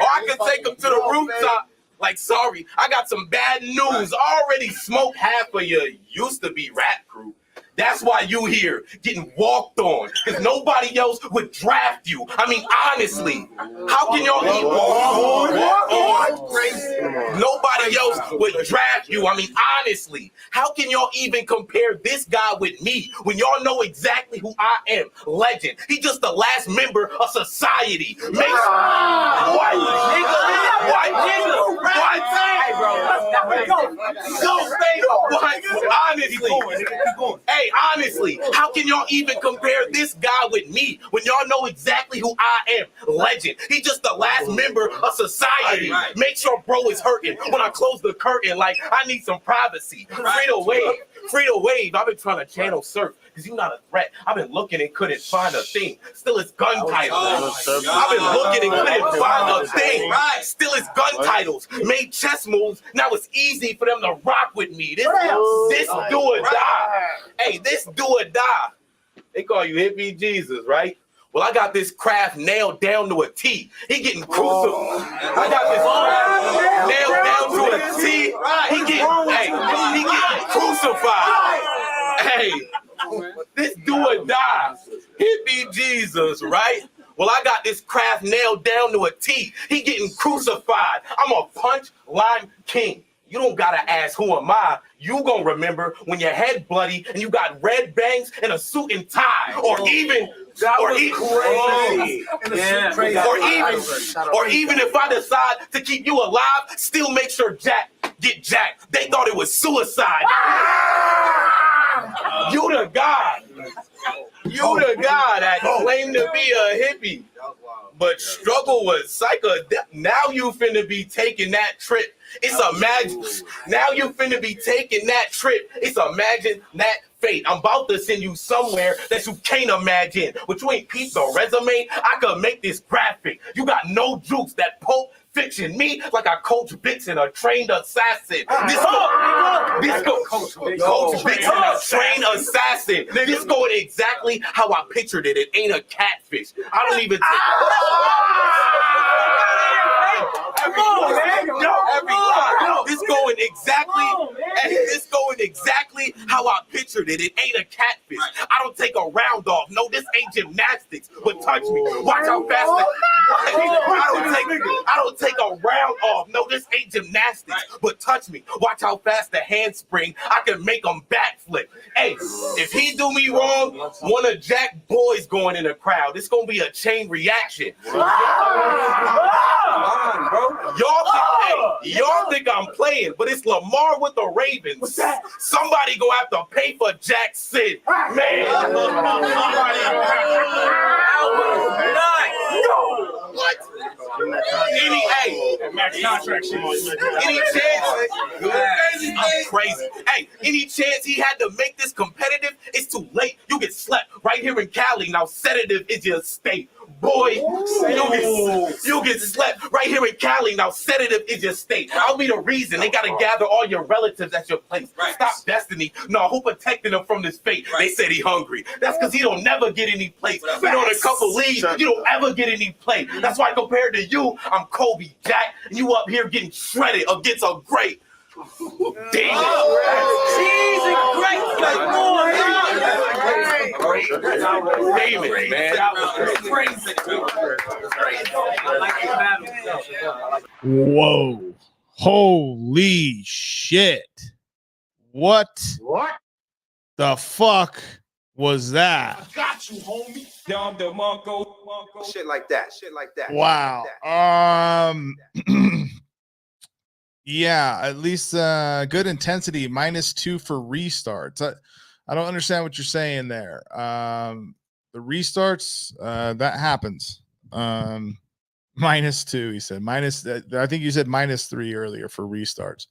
I could take them to the rooftop. Like, sorry, I got some bad news. Already smoked half of your used to be rap crew. That's why you here getting walked on, because nobody else would draft you. I mean, honestly, how can y'all even walk on? Nobody else would draft you. I mean, honestly, how can y'all even compare this guy with me when y'all know exactly who I am? Legend. He just the last member of society. Honestly, how can y'all even compare this guy with me when y'all know exactly who I am? Legend. He just the last member of society. Make sure bro is hurting when I close the curtain. Like, I need some privacy. Free to wave. I've been trying to channel surf because you're not a threat. I've been looking and couldn't find a thing. Still it's gun titles. I've been looking and couldn't find a thing. Still it's gun titles. Made chess moves. Now it's easy for them to rock with me. This do or die. Hey, this do or die. They call you hippie Jesus, right? Well, I got this craft nailed down to a T. He getting crucified. I got this craft nailed down to a T. He getting crucified. Hey, this do or die. Hippie Jesus, right? Well, I got this craft nailed down to a T. He getting crucified. I'm a punch line king. You don't gotta ask who am I. You gonna remember when your head bloody and you got red bangs and a suit and tie, or even if I decide to keep you alive, still make sure Jack get jacked. They thought it was suicide. You the God. You the God that claimed to be a hippie, but struggle with psychedelic. Now you finna be taking that trip. It's imagine. Now you finna be taking that trip. It's imagine that fate. I'm about to send you somewhere that you can't imagine. But you ain't peeped the resume. I could make this graphic. You got no juice. That Pulp Fiction. Me, like I coach Vixen, a trained assassin. Coach Vixen, a trained assassin. This going exactly how I pictured it. It ain't a catfish. I don't even This going exactly how I pictured it. It ain't a catfish. I don't take a round off. No, this ain't gymnastics. But touch me. Watch how fast I don't take a round off. No, this ain't gymnastics. But touch me. Watch how fast the handspring. I can make them backflip. Hey, if he do me wrong, one of Jack boys going in the crowd. It's gonna be a chain reaction. Y'all think I'm playing, but it's Lamar with the Ravens. What's that? Somebody gonna have to pay for Jackson. Man. What? I'm crazy. Hey, any chance he had to make this competitive? It's too late. You get slept right here in Cali. Now sedative is your state. Boy, you get slept right here in Cali. Now sedative is your state. I'll be the reason. They gotta gather all your relatives at your place. Stop Destiny. No, who protected him from this fate? They said he hungry. That's because he don't never get any play. Been on a couple leagues, you don't ever get any play. That's why compared to you, I'm Kobe Jack, and you up here getting shredded against a great. Damn it, man. Whoa. Holy shit. What the fuck was that? Got you, homie. Shit like that. Wow. Yeah, at least good intensity, -2 for restarts. I don't understand what you're saying there. The restarts, that happens. -2, he said. I think you said -3 earlier for restarts.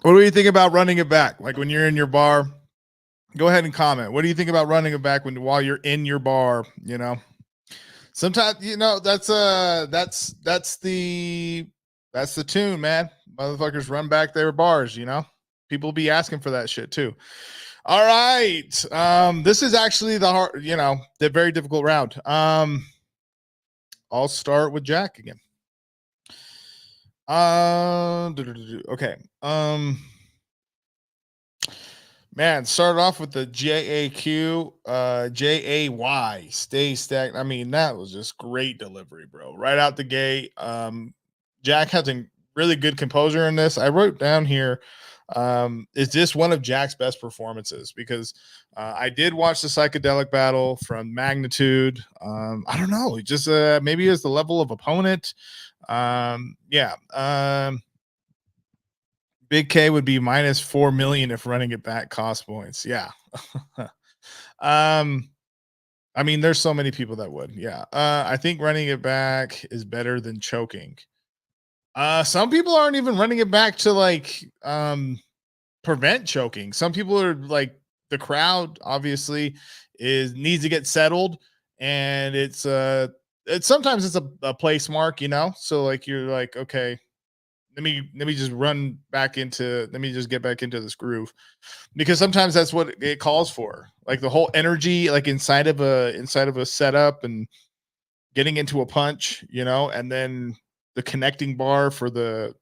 What do you think about running it back? Like when you're in your bar, go ahead and comment. What do you think about running it back while you're in your bar, you know? Sometimes, you know, that's the tune, man. Motherfuckers run back their bars, you know. People be asking for that shit too. All right. This is actually the hard, you know, the very difficult round. I'll start with Jack again. Okay. Man, started off with the JAQ, JAY, stay stacked. I mean, that was just great delivery, bro. Right out the gate. Jack has a really good composure in this. I wrote down here, is this one of Jack's best performances? Because I did watch the psychedelic battle from Magnitude. I don't know, just maybe it's the level of opponent. Yeah. Big K would be minus 4 million if running it back cost points. Yeah. I mean, there's so many people that would. Yeah. I think running it back is better than choking. Some people aren't even running it back to like prevent choking. Some people are like, the crowd obviously needs to get settled, and it's sometimes it's a place mark, you know. So like you're like, okay, let me just get back into this groove, because sometimes that's what it calls for, like the whole energy like inside of a setup and getting into a punch, you know, and then the connecting bar for the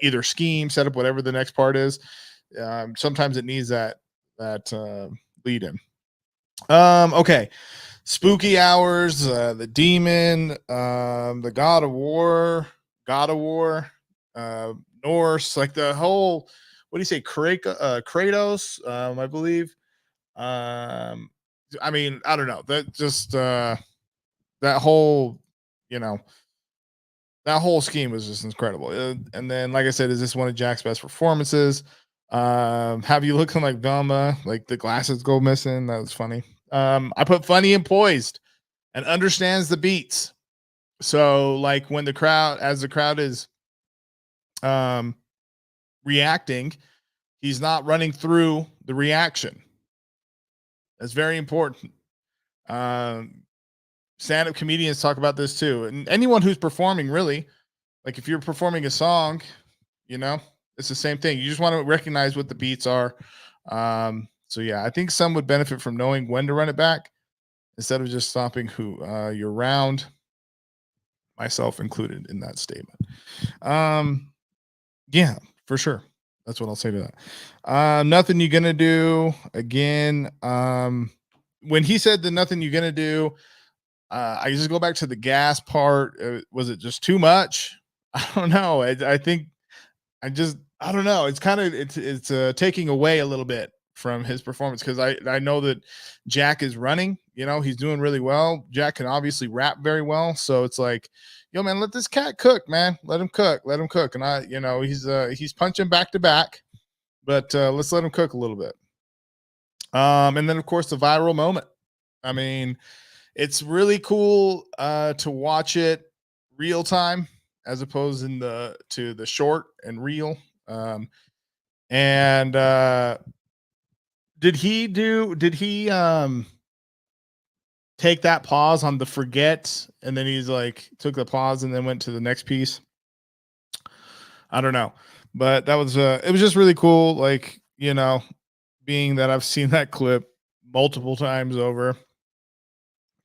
either scheme setup, whatever the next part is. Sometimes it needs that lead in. Okay. Spooky Hours, the Demon, the God of War, Norse, like the whole, what do you say, Kratos, I believe. I mean, I don't know. That just that whole, you know, that whole scheme was just incredible. And then, like I said, is this one of Jack's best performances? Have you looking like Velma, like the glasses go missing? That was funny. I put funny and poised and understands the beats. So like when the crowd is reacting, he's not running through the reaction. That's very important. Stand-up comedians talk about this too. And anyone who's performing, really, like if you're performing a song, you know, it's the same thing. You just want to recognize what the beats are. So yeah, I think some would benefit from knowing when to run it back instead of just stopping your round, myself included in that statement. Yeah, for sure. That's what I'll say to that. Nothing you're gonna do again. When he said the nothing you're gonna do, I just go back to the gas part. Was it just too much? I don't know. I think I don't know. It's kind of it's taking away a little bit from his performance, because I know that Jack is running. You know, he's doing really well. Jack can obviously rap very well, so it's like, yo, man, let this cat cook, man. Let him cook. And you know, he's punching back to back, but let's let him cook a little bit. And then of course the viral moment. I mean, it's really cool to watch it real time as opposed to the short and reel. And did he take that pause on the forget, and then he's like took the pause and then went to the next piece? I don't know, but that was it was just really cool, like, you know, being that I've seen that clip multiple times over.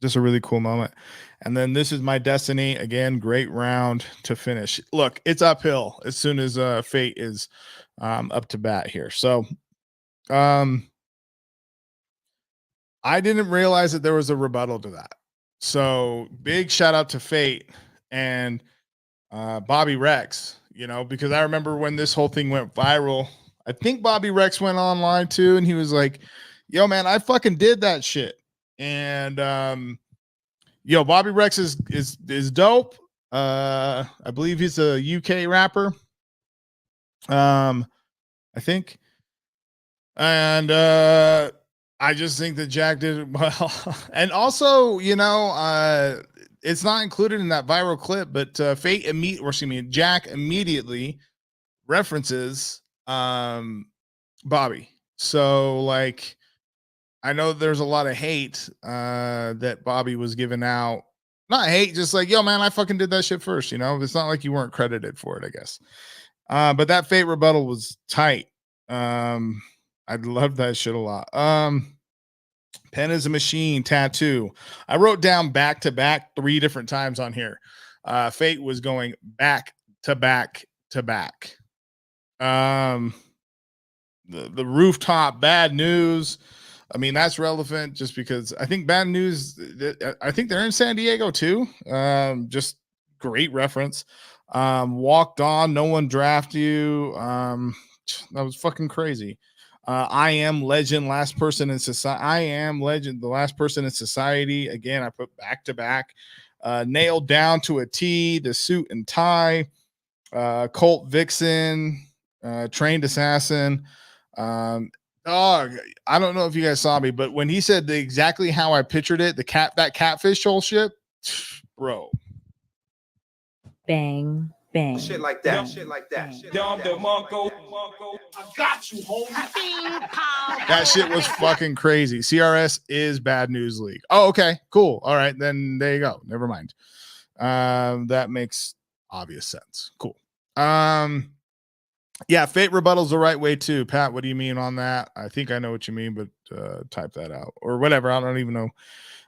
Just a really cool moment. And then This Is My Destiny, again, great round to finish. Look, it's uphill as soon as Fate is up to bat here. So I didn't realize that there was a rebuttal to that. So big shout out to Fate and Bobby Rex, you know, because I remember when this whole thing went viral, I think Bobby Rex went online too, and he was like, yo, man, I fucking did that shit. And yo, Bobby Rex is dope. I believe he's a UK rapper. I think. And I just think that Jack did it well. And also, you know, it's not included in that viral clip, but Jack immediately references Bobby. So like I know there's a lot of hate that Bobby was giving out. Not hate, just like, yo, man, I fucking did that shit first. You know, it's not like you weren't credited for it, I guess. But that Fate rebuttal was tight. I loved that shit a lot. Pen is a machine tattoo. I wrote down back to back 3 different times on here. Fate was going back to back to back. The rooftop bad news. I mean, that's relevant just because I think bad news. I think they're in San Diego too. Just great reference. Walked on, no one draft you. That was fucking crazy. I am legend, last person in society. I am legend, the last person in society. Again, I put back to back. Nailed down to a T, the suit and tie. Colt Vixen, trained assassin. Dog, I don't know if you guys saw me, but when he said exactly how I pictured it, that catfish whole shit, bro. Bang, bang. Shit like that. Shit like that. Dom DeMarco. I got you, homie. That shit was fucking crazy. CRS is bad news league. Oh, okay, cool. All right, then there you go. Never mind. That makes obvious sense. Cool. Yeah, Fate rebuttal's the right way too. Pat, what do you mean on that? I think I know what you mean, but type that out or whatever. I don't even know.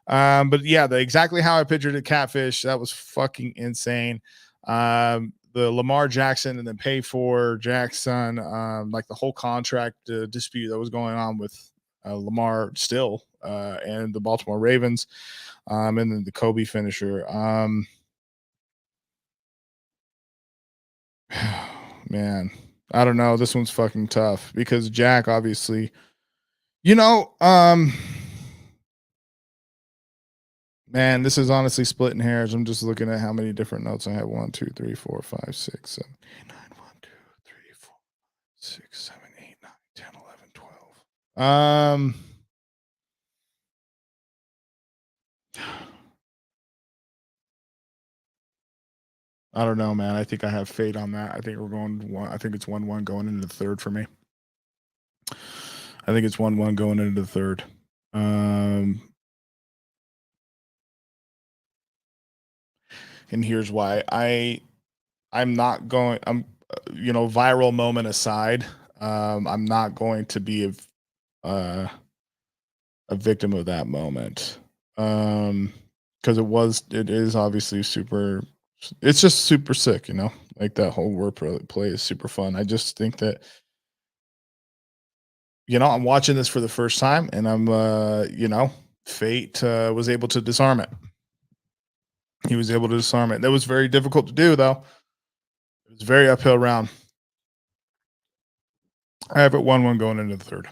But yeah, exactly how I pictured it, catfish. That was fucking insane. The Lamar Jackson and then pay for Jackson, like the whole contract dispute that was going on with Lamar still and the Baltimore Ravens, and then the Kobe finisher. Man, I don't know. This one's fucking tough because Jack obviously, man, this is honestly splitting hairs. I'm just looking at how many different notes I have. 1, 2, 3, 4, 5, 6, 7, 8, 9. 1, 2, 3, 4, 6, 7, 8, 9, 10, 11, 12. I don't know, man. I think I have Fate on that. I think we're going 1. I think it's 1-1 going into the third for me. I think it's 1-1 going into the third. And here's why. I'm not going. Viral moment aside, I'm not going to be a victim of that moment. Because it is obviously super. It's just super sick, like that whole wordplay is super fun. I just think that, I'm watching this for the first time and I'm, Fate was able to disarm it. He was able to disarm it. That was very difficult to do, though. It was a very uphill round. I have it 1-1 going into the third.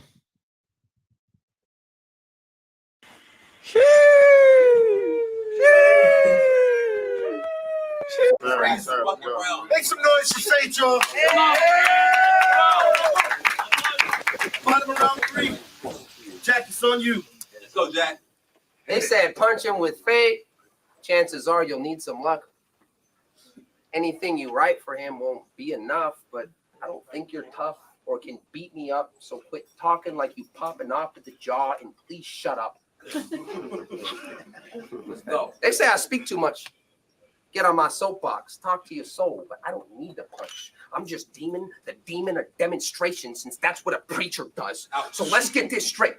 Make some noise for Fate, y'all. Bottom of round 3. Jack, it's on you. Let's go, Jack. They said punch him with Fate. Chances are you'll need some luck. Anything you write for him won't be enough, but I don't think you're tough or can beat me up, so quit talking like you popping off at the jaw and please shut up. Let's go. They say I speak too much. Get on my soapbox, talk to your soul, but I don't need the punch. I'm just the demon of demonstration, since that's what a preacher does. So let's get this straight.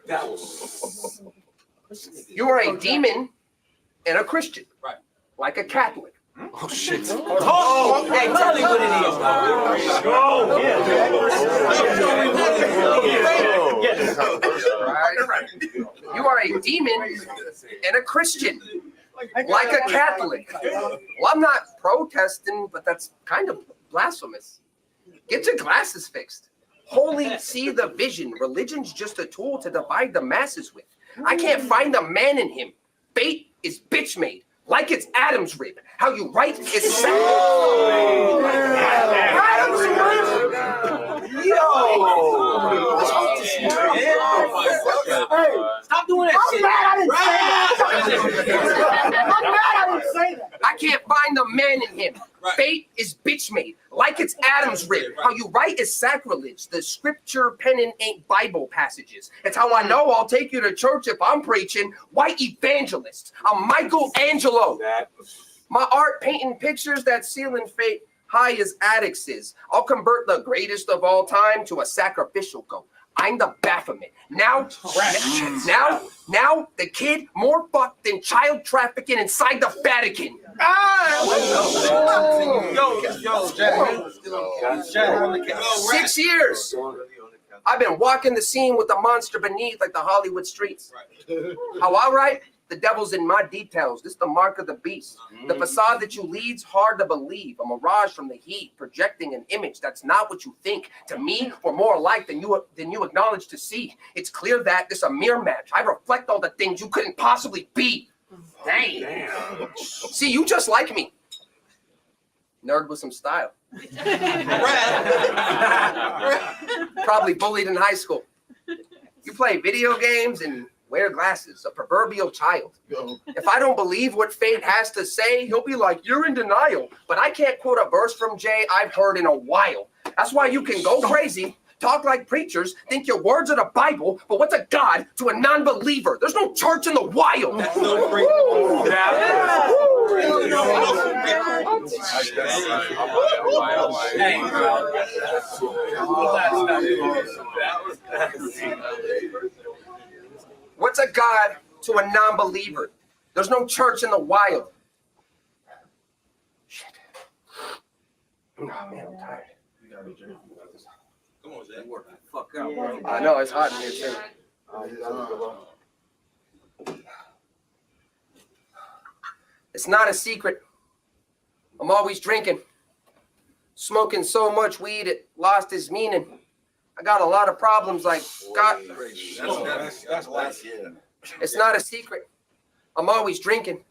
You are a demon and a Christian, right? Like a Catholic. Oh shit! Oh, hey, tell me what it is. You are a demon and a Christian. Like a Catholic. Well, I'm not protesting, but that's kind of blasphemous. Get your glasses fixed. Holy, see the vision. Religion's just a tool to divide the masses with. I can't find the man in him. Fate is bitch made, like it's Adam's rib. How you write is Adam's rib. Yo. Stop doing that shit. I'm mad I didn't say that. I can't find the man in him. Fate is bitch made, like it's Adam's rib. How you write is sacrilege. The scripture penning ain't Bible passages. It's how I know I'll take you to church if I'm preaching. White evangelist. I'm Michelangelo. My art painting pictures that ceiling fate high as addicts is. I'll convert the greatest of all time to a sacrificial goat. I'm the Baphomet. Now, the kid more fucked than child trafficking inside the Vatican. Yo, 6 years. I've been walking the scene with the monster beneath like the Hollywood streets. How I write? The devil's in my details. This the mark of the beast. The facade that you lead's hard to believe. A mirage from the heat, projecting an image that's not what you think. To me, we're more alike than you acknowledge to see. It's clear that this a mirror match. I reflect all the things you couldn't possibly be. Dang. See, you just like me. Nerd with some style. Probably bullied in high school. You play video games and wear glasses, a proverbial child. If I don't believe what fate has to say, he'll be like, you're in denial. But I can't quote a verse from Jay I've heard in a while. That's why you can go crazy, talk like preachers, think your words are the Bible, but what's a God to a non-believer? There's no church in the wild. That's so great. What's a God to a non-believer? There's no church in the wild. Shit. Oh man, I'm tired. Come on, Zach. Work the fuck out, bro. I know it's hot in here too. It's not a secret. I'm always drinking, smoking so much weed it lost its meaning. I got a lot of problems like God. That's It's not a secret. I'm always drinking,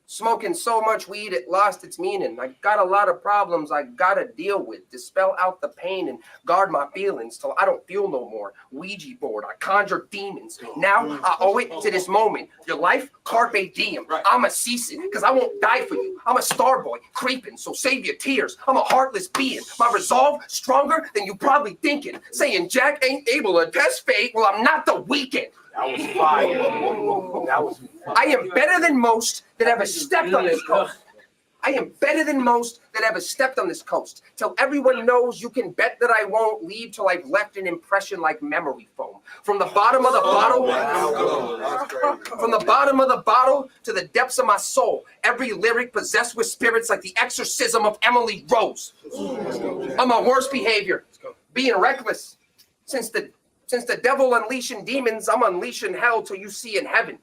smoking so much weed it lost its meaning. I got a lot of problems I gotta deal with, dispel out the pain and guard my feelings till I don't feel no more. Ouija board, I conjure demons. Now I owe it to this moment. Your life, carpe diem. I'ma cease it, cause I won't die for you. I'm a star boy, creeping, so save your tears. I'm a heartless being. My resolve stronger than you probably thinking. Saying Jack ain't able to test fate, well, I'm not the weekend. That was fire. That was fire. I am better than most that ever stepped on this coast. I am better than most that ever stepped on this coast. Till everyone knows you can bet that I won't leave till I've left an impression like memory foam. From the bottom of the bottle, from the bottom of the bottle to the depths of my soul, every lyric possessed with spirits like the exorcism of Emily Rose. On my worst behavior, being reckless. Since the devil unleashing demons, I'm unleashing hell till you see in heaven.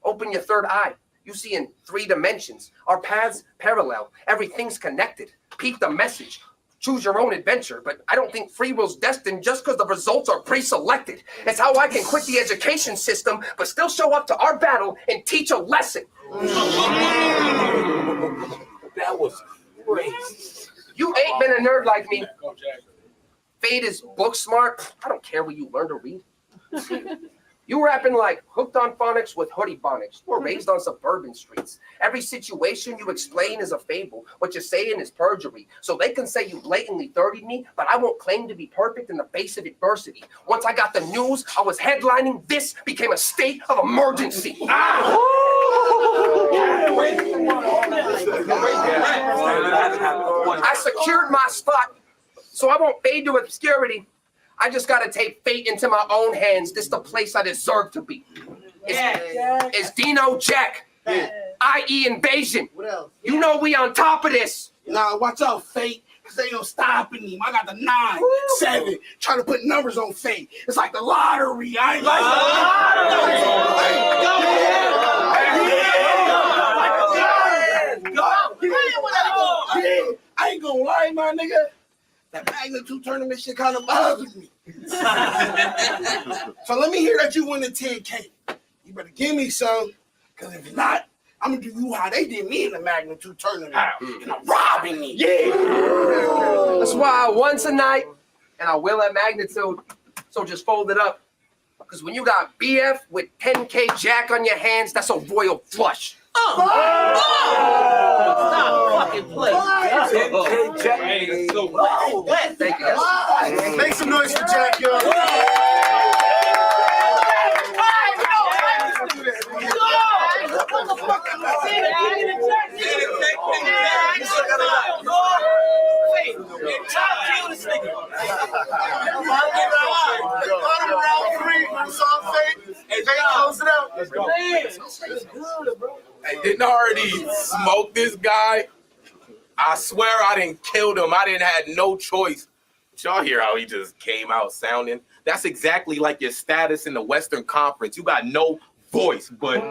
Open your third eye. You see in 3 dimensions. Our paths parallel. Everything's connected. Peep the message. Choose your own adventure. But I don't think free will's destined just because the results are pre-selected. It's how I can quit the education system, but still show up to our battle and teach a lesson. That was crazy. You ain't been a nerd like me. Fate is book smart. I don't care what you learn to read. You rapping like hooked on phonics with hoodie bonics. You were raised on suburban streets. Every situation you explain is a fable. What you're saying is perjury. So they can say you blatantly 30'd me, but I won't claim to be perfect in the face of adversity. Once I got the news, I was headlining. This became a state of emergency. I secured my spot, so I won't fade to obscurity. I just gotta take fate into my own hands. This the place I deserve to be. It's Dino Jack, i.e. Invasion. What else? You know we on top of this. Nah, watch out, Fate, because they no stopping him. I got the 9, 7, trying to put numbers on Fate. It's like the lottery. I ain't like I ain't gonna lie, my nigga. That magnitude tournament shit kind of bothers me. So let me hear that you win the 10K. You better give me some, because if not, I'm going to do you how they did me in the magnitude tournament. And I'm robbing me. That's why I won tonight, and I will at magnitude. So just fold it up. Because when you got BF with 10K Jack on your hands, that's a royal flush. Stop fucking playing. 10K Jack. Hey, so Thank you. Make some noise for Jack, yo. let's go. I didn't already smoke this guy. I swear I didn't kill him. I didn't have no choice. But y'all hear how he just came out sounding? That's exactly like your status in the Western Conference. You got no voice, but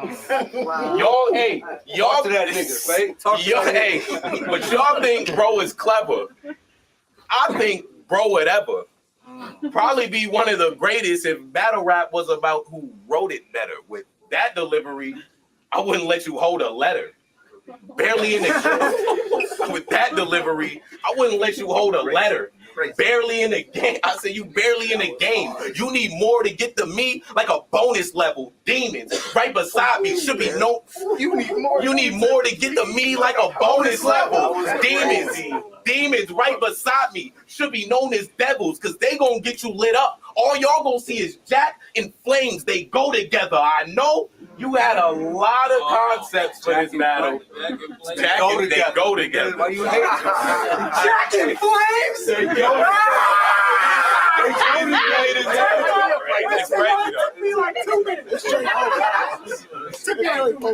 y'all, hey, y'all, to that nigga, hey, but y'all think bro is clever. I think bro would ever probably be one of the greatest if battle rap was about who wrote it better. With that delivery, I wouldn't let you hold a letter. Barely in the with that delivery, I wouldn't let you hold a letter. Barely in the game. I said you barely in the game. You need more to get to me, like a bonus level. Demons right beside me should be no. You need more to get to me, like a bonus level. Demons right beside me should be known as devils, because they gonna get you lit up. All y'all gonna see is Jack and flames. They go together. I know you had a lot of concepts for this battle. Jack and they go together. Jack and flames. They go.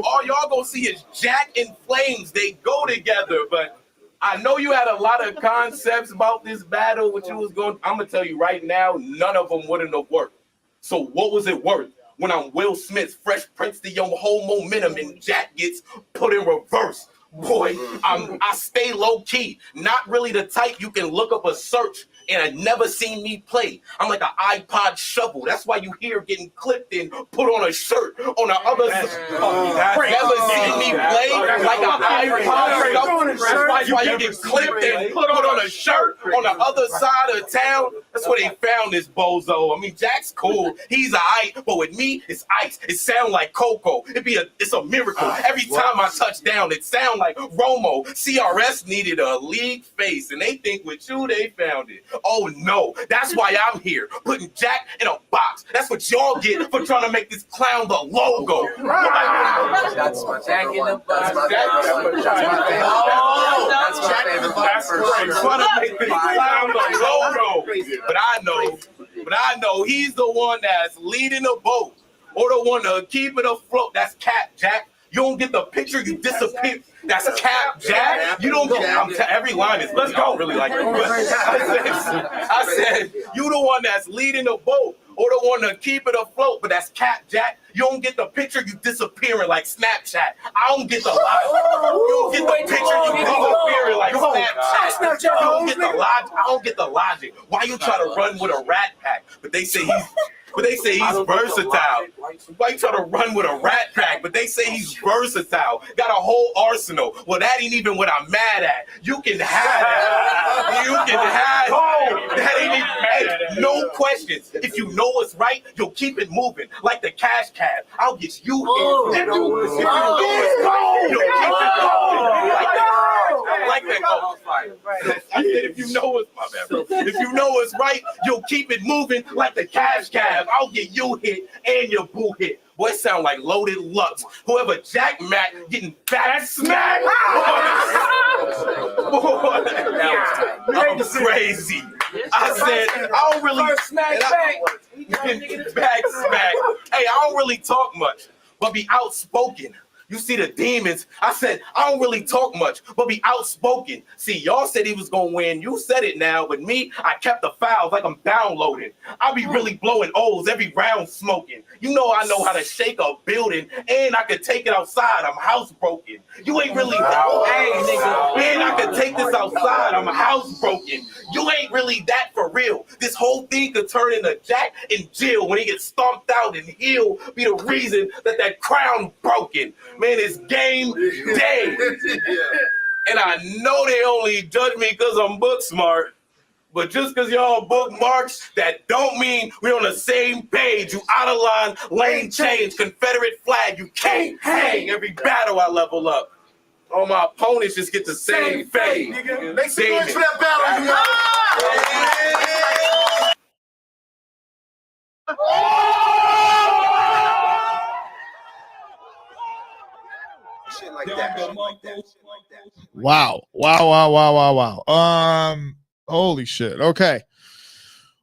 All y'all gonna see is Jack and flames. They go together, but I know you had a lot of concepts about this battle, which you was going. I'm gonna tell you right now, none of them wouldn't have worked. So what was it worth when I'm Will Smith's Fresh Prince to your whole momentum and Jack gets put in reverse? Boy, I stay low key, not really the type you can look up a search and I never seen me play. I'm like an iPod shuffle. That's why you hear getting clipped and put on a shirt on the other side. Never seen me play like an iPod shuffle. That's why you get clipped and put on a shirt on the other side of town. That's where they found this bozo. I mean, Jack's cool. He's aight, but with me, it's ice. It sound like Coco. It's a miracle. Every time I touch down, it sound like Romo. CRS needed a league face, and they think with you, they found it. Oh no, that's why I'm here, putting Jack in a box. That's what y'all get for trying to make this clown the logo. That's my Jack in the box. That's my favorite part. That's right. Trying to make this clown the logo. But I know he's the one that's leading the boat, or the one to keep it afloat. That's Cap Jack. You don't get the picture, you disappear. That's Cap Jack. You don't get every line is let's go. Really like it. I said you the one that's leading the boat, or the one to keep it afloat. But that's Cap Jack. You don't get the picture, you disappearing like Snapchat. I don't get the logic. You don't get the picture, you disappearing like Snapchat. You don't get the logic. I don't get the logic. Why you try to run with a rat pack? But they say he's versatile. Why you try to run with a rat pack? But they say he's versatile. Got a whole arsenal. Well, that ain't even what I'm mad at. You can have that. You can have that. Ain't even, hey, no questions. If you know what's right, you'll keep it moving. Like the cash cab. I'll get you in. If you know what's right, you'll keep it going. Like that. I said, if you know what's right, you'll keep it moving like the cash cab. I'll get you hit and your boo hit. Boy, it sound like Loaded Lux. Whoever Jack Mac getting back smacked. Boy, I'm crazy. I said, I don't really back smack. Hey, I don't really talk much, but be outspoken. You see the demons. I said, I don't really talk much, but be outspoken. See, y'all said he was going to win. You said it now, but me, I kept the files like I'm downloading. I be really blowing O's every round smoking. You know I know how to shake a building, and I could take it outside. I'm housebroken. You ain't really hey, nigga. And I could take this outside. I'm housebroken. You ain't really that for real. This whole thing could turn into Jack in jail when he gets stomped out, and he'll be the reason that crown broken. Man, it's game day. And I know they only judge me because I'm book smart. But just because y'all bookmarks, that don't mean we're on the same page. You out of line, lane change, Confederate flag. You can't hang. Every battle I level up. All my opponents just get the same fate. Make some noise for that battle, you Shit like that. Wow. Holy shit. Okay.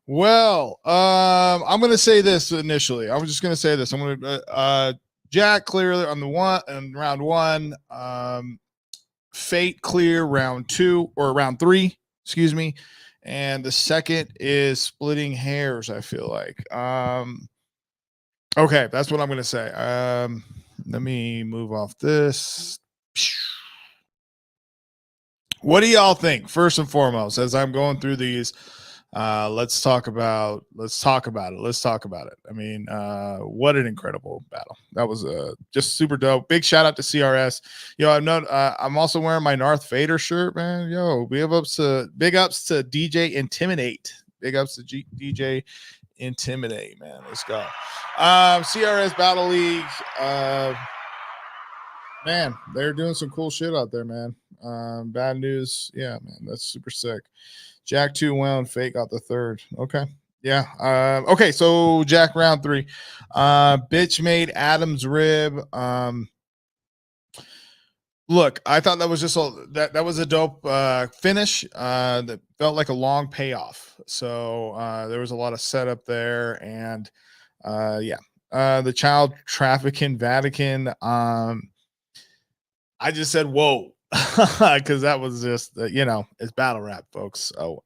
Well, I'm gonna say this initially. I'm just gonna say this. I'm gonna Jack clearly on the one and round one. Fate clear round two or round three, excuse me. And the second is splitting hairs, I feel like. Okay, that's what I'm gonna say. Let me move off this. What do y'all think? First and foremost, as I'm going through these, let's talk about it. I mean, what an incredible battle. That was just super dope. Big shout out to CRS. Yo, I'm also wearing my Darth Vader shirt, man. Yo, big ups to DJ Intimidate. Big ups to DJ Intimidate, man. Let's go. CRS Battle League. Man, they're doing some cool shit out there, man. Bad news. Yeah, man, that's super sick. Jack 2 wound, Fate got the third. Okay. Yeah. Okay, so Jack round 3. Bitch made Adam's rib. Look, I thought that was just that was a dope finish. That felt like a long payoff. So there was a lot of setup there, and yeah. The child trafficking Vatican. I just said whoa. Because that was just it's battle rap, folks. So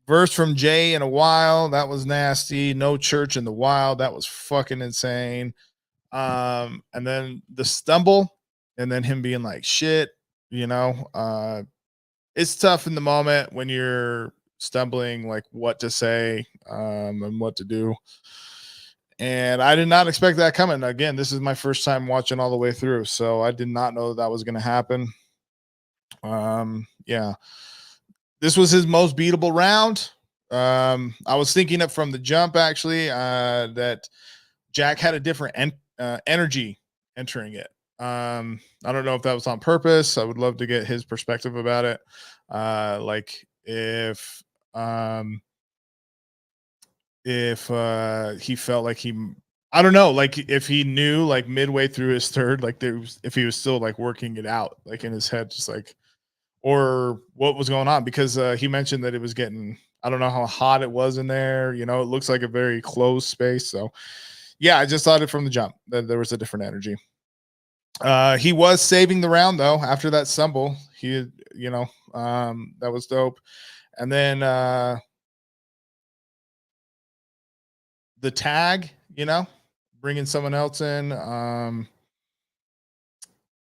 verse from Jay in a while, that was nasty. No church in the wild, that was fucking insane. And then the stumble, and then him being like shit, it's tough in the moment when you're stumbling, like what to say and what to do. And I did not expect that coming. Again, this is my first time watching all the way through, so I did not know that was going to happen. Yeah, this was his most beatable round. I was thinking it from the jump, actually, that Jack had a different energy entering it. I don't know if that was on purpose. I would love to get his perspective about it. Like if he felt like I don't know, like if he knew like midway through his third, like if he was still like working it out, like in his head, just like, or what was going on, because he mentioned that it was getting, I don't know how hot it was in there. It looks like a very closed space. So yeah, I just thought it from the jump that there was a different energy. He was saving the round though after that stumble. That was dope. And then the tag, bringing someone else in. I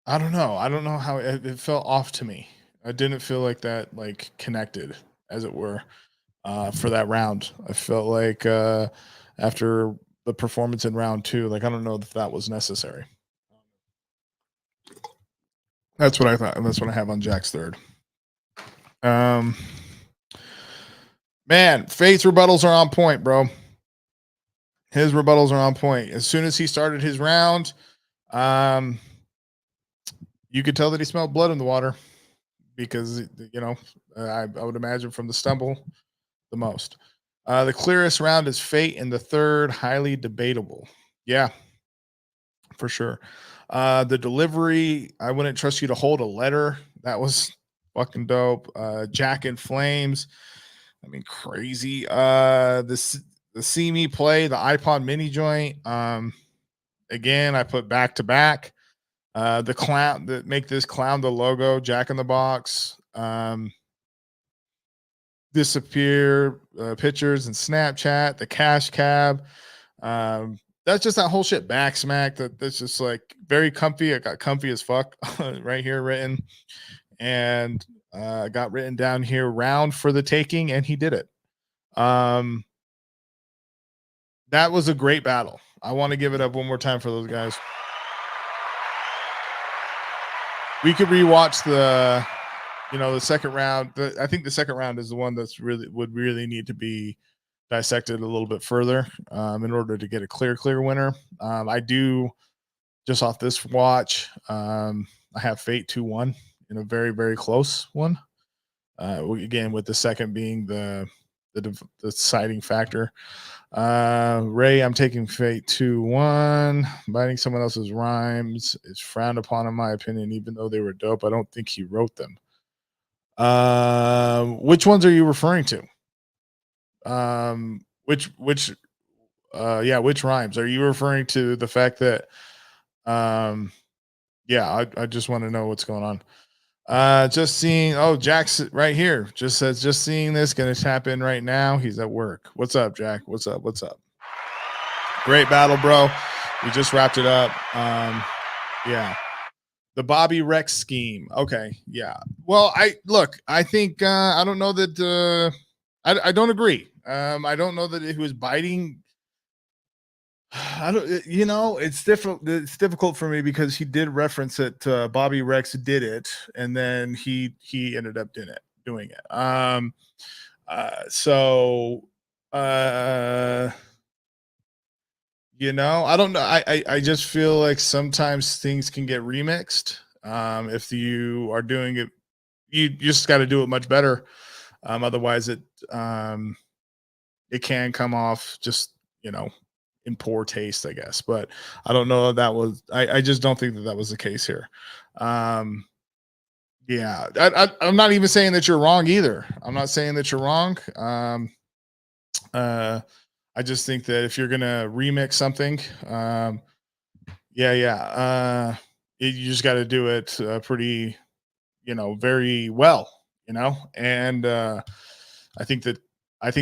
don't know how it felt off to me. I didn't feel like that, like connected, as it were, for that round. I felt like after the performance in round 2, like I don't know if that was necessary. That's what I thought, and that's what I have on Jack's third. Man, Fate's rebuttals are on point, bro. His rebuttals are on point. As soon as he started his round, you could tell that he smelled blood in the water, because I would imagine from the stumble the most. The clearest round is Fate in the third, highly debatable. Yeah, for sure. The delivery, I wouldn't trust you to hold a letter. That was fucking dope. Jack in Flames, I mean, crazy. The See Me Play, the iPod mini joint. Again, I put back to back. The clown that make this clown the logo, Jack in the Box. Disappear pictures and Snapchat, the cash cab. That's just that whole shit back smack. That's just like very comfy. I got comfy as fuck right here written, and got written down here, round for the taking, and he did it. That was a great battle. I want to give it up one more time for those guys. We could rewatch the second round. I think the second round is the one that's would really need to be dissected a little bit further in order to get a clear winner. I do just off this watch. I have Fate 2-1 in a very very close one. Again, with the second being the deciding factor. Ray, I'm taking Fate 2-1. Biting someone else's rhymes is frowned upon in my opinion, even though they were dope. I don't think he wrote them. Which ones are you referring to? Which which rhymes? Are you referring to the fact that I just want to know what's going on. Just seeing, Jack's right here. Just says, just seeing this, gonna tap in right now. He's at work. What's up, Jack? What's up? Great battle, bro. We just wrapped it up. The Bobby Rex scheme. Okay, yeah. Well, I think I don't know that I don't agree. I don't know that he was biting. I don't, it's difficult. It's difficult for me because he did reference it. Bobby Rex did it, and then he ended up doing it. I don't know. I just feel like sometimes things can get remixed. If you are doing it, you just got to do it much better. Otherwise, it can come off just in poor taste, I guess. But I don't know if that was. I just don't think that was the case here. I'm not even saying that you're wrong either. I'm not saying that you're wrong. I just think that if you're gonna remix something, you just got to do it pretty, very well, and I think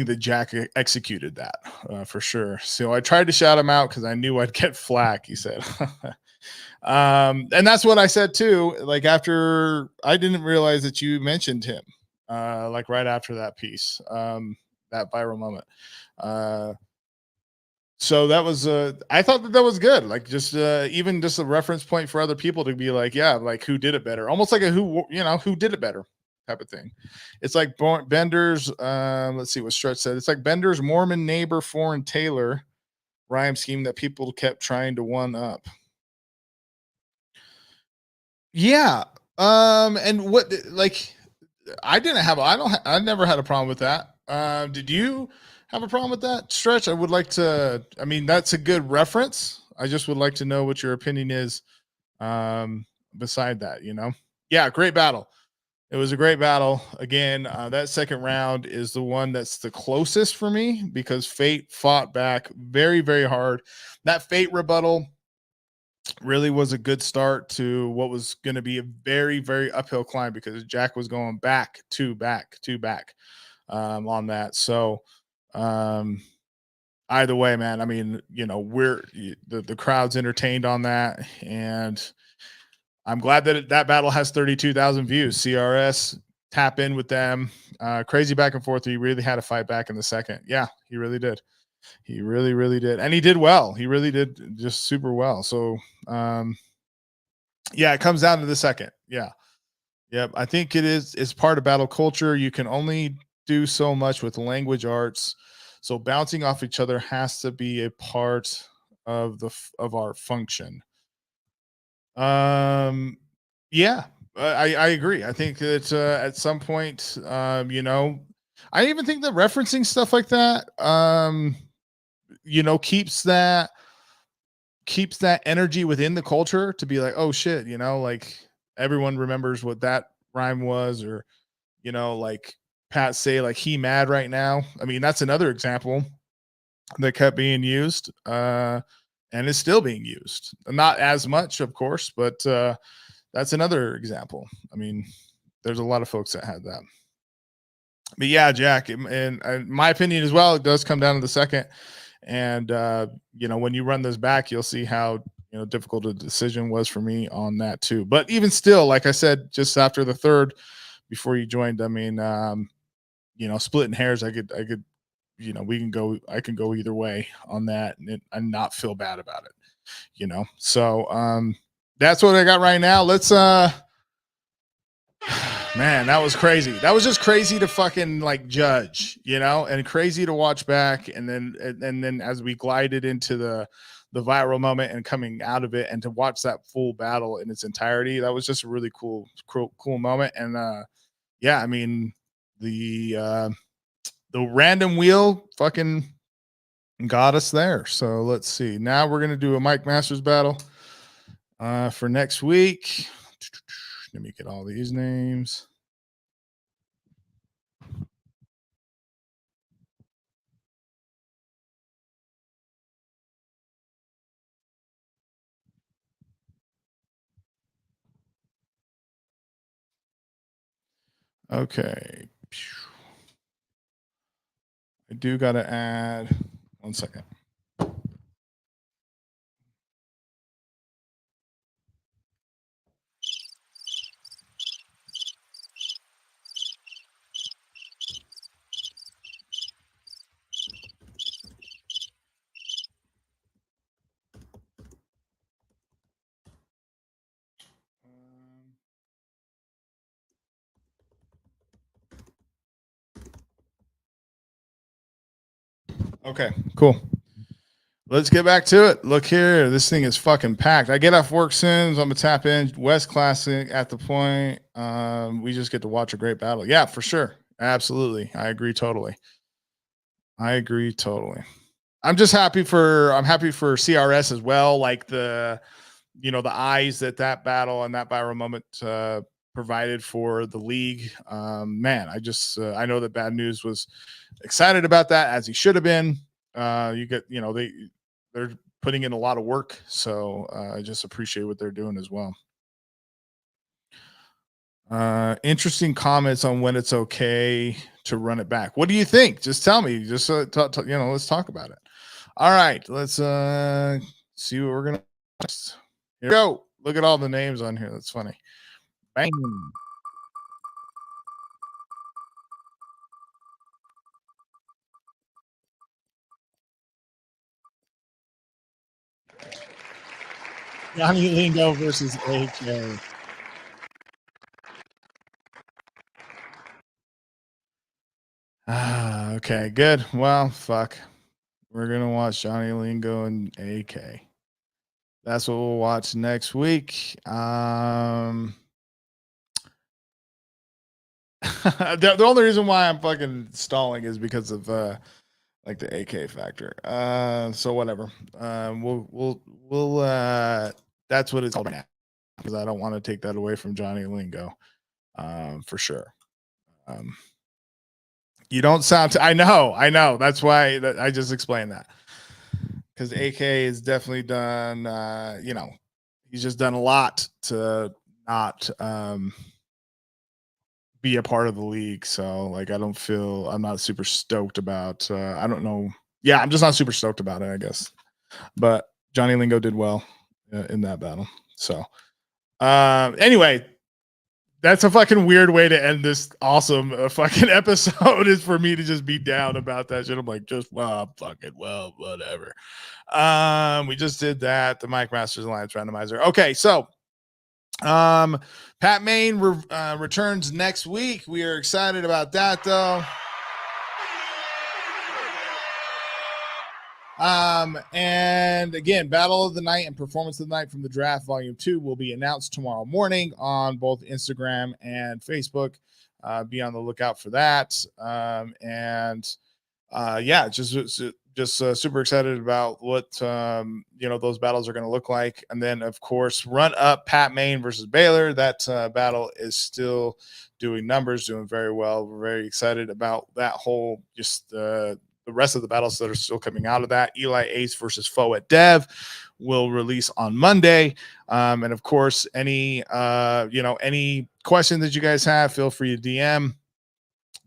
that Jack executed that for sure. So I tried to shout him out because I knew I'd get flack. He said, and that's what I said too. Like after I didn't realize that you mentioned him, like right after that piece, that viral moment. So that was I thought that was good. Like just even just a reference point for other people to be like, yeah, like who did it better? Almost like a who did it better type of thing. It's like Bender's let's see what Stretch said. It's like Bender's Mormon neighbor foreign Taylor rhyme scheme that people kept trying to one up. Yeah. And what like I never had a problem with that. Did you have a problem with that, Stretch? I would like to. I mean, that's a good reference. I just would like to know what your opinion is. Beside that, yeah, great battle. It was a great battle. Again, that second round is the one that's the closest for me because Fate fought back very, very hard. That Fate rebuttal really was a good start to what was going to be a very, very uphill climb because Jack was going back on that. So, either way, man, I mean, the crowd's entertained on that, and I'm glad that that battle has 32,000 views. CRS, tap in with them. Crazy back and forth. He really had to fight back in the second. Yeah, he really did. He really, really did. And he did well. He really did just super well. So, it comes down to the second. Yeah. Yep. I think it's part of battle culture. You can only do so much with language arts. So bouncing off each other has to be a part of our function. I agree. I think that at some point, I even think that referencing stuff like that, keeps that energy within the culture to be like, oh shit, like everyone remembers what that rhyme was, or like Pat say like he mad right now. I mean, that's another example that kept being used. And is still being used. Not as much, of course, but that's another example. I mean, there's a lot of folks that had that. But yeah, Jack, and my opinion as well, it does come down to the second. And when you run this back, you'll see how difficult a decision was for me on that too. But even still, like I said, just after the third, before you joined, I mean, splitting hairs, I could I can go either way on that and not feel bad about it, so that's what I got right now. Let's Man, that was crazy. That was just crazy to fucking like judge, you know, and crazy to watch back. And then as we glided into the viral moment and coming out of it, and to watch that full battle in its entirety, that was just a really cool moment. And yeah, I mean the random wheel fucking got us there. So let's see. Now we're gonna do a Mike Masters battle for next week. Let me get all these names. Okay. I do got to add 1 second. Okay, cool. Let's get back to it. Look here. This thing is fucking packed. I get off work soon, so I'm gonna tap in. West Classic at the point. We just get to watch a great battle. Yeah, for sure. Absolutely. I agree totally. I'm happy for CRS as well. Like the eyes that battle and that viral moment provided for the league. Man, I know that Bad News was excited about that, as he should have been. They're putting in a lot of work, so I just appreciate what they're doing as well. Interesting comments on when it's okay to run it back. What do you think? Just tell me. Just let's talk about it. All right, let's see what we're gonna. Here we go. Look at all the names on here. That's funny. Bang. Johnny Lingo versus AK. Okay, good. Well, fuck. We're gonna watch Johnny Lingo and AK. That's what we'll watch next week. The only reason why I'm fucking stalling is because of like the AK factor. So whatever. We'll that's what it's called now, because I don't want to take that away from Johnny Lingo. For sure. You don't sound I know. That's why I just explained that. Because AK has definitely done he's just done a lot to not be a part of the league. So like I'm not super stoked about I don't know. Yeah, I'm just not super stoked about it, I guess. But Johnny Lingo did well in that battle. So anyway, that's a fucking weird way to end this awesome fucking episode, is for me to just be down about that shit. I'm like, whatever. We just did that. The Mike Masters Alliance randomizer. Okay, so Pat Maine returns next week. We are excited about that, though. And again, Battle of the Night and Performance of the Night from the Draft Volume 2 will be announced tomorrow morning on both Instagram and Facebook. Be on the lookout for that. Yeah, just super excited about what those battles are going to look like. And then of course, run up Pat Maine versus Baylor. That battle is still doing numbers, doing very well. We're very excited about that whole the rest of the battles that are still coming out of that. Eli Ace versus Foe at Dev will release on Monday. And of course, any question that you guys have, feel free to DM.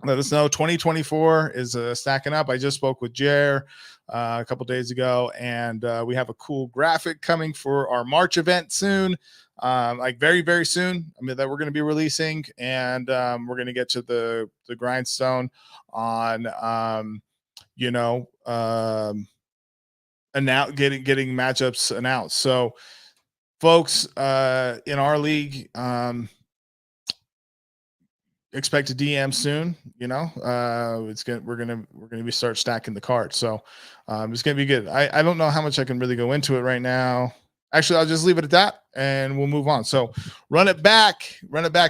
Let us know. 2024 is stacking up. I just spoke with Jer a couple days ago, and we have a cool graphic coming for our March event soon, like very, very soon. I mean, that we're going to be releasing, and we're going to get to the grindstone on getting matchups announced. So folks in our league, expect a DM soon. You know, we're gonna be start stacking the cards. So it's gonna be good. I don't know how much I can really go into it right now. Actually, I'll just leave it at that and we'll move on. So run it back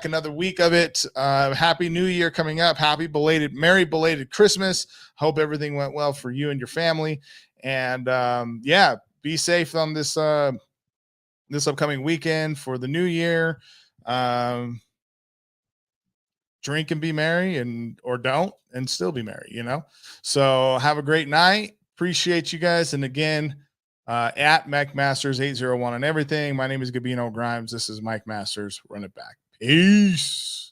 another week of it. Happy New Year coming up. Merry belated Christmas. Hope everything went well for you and your family. And yeah, be safe on this this upcoming weekend for the new year. Drink and be merry, and or don't and still be merry, you know. So have a great night. Appreciate you guys. And again, at McMasters801 on everything. My name is Gabino Grhymes. This is Mike Masters. Run it back. Peace.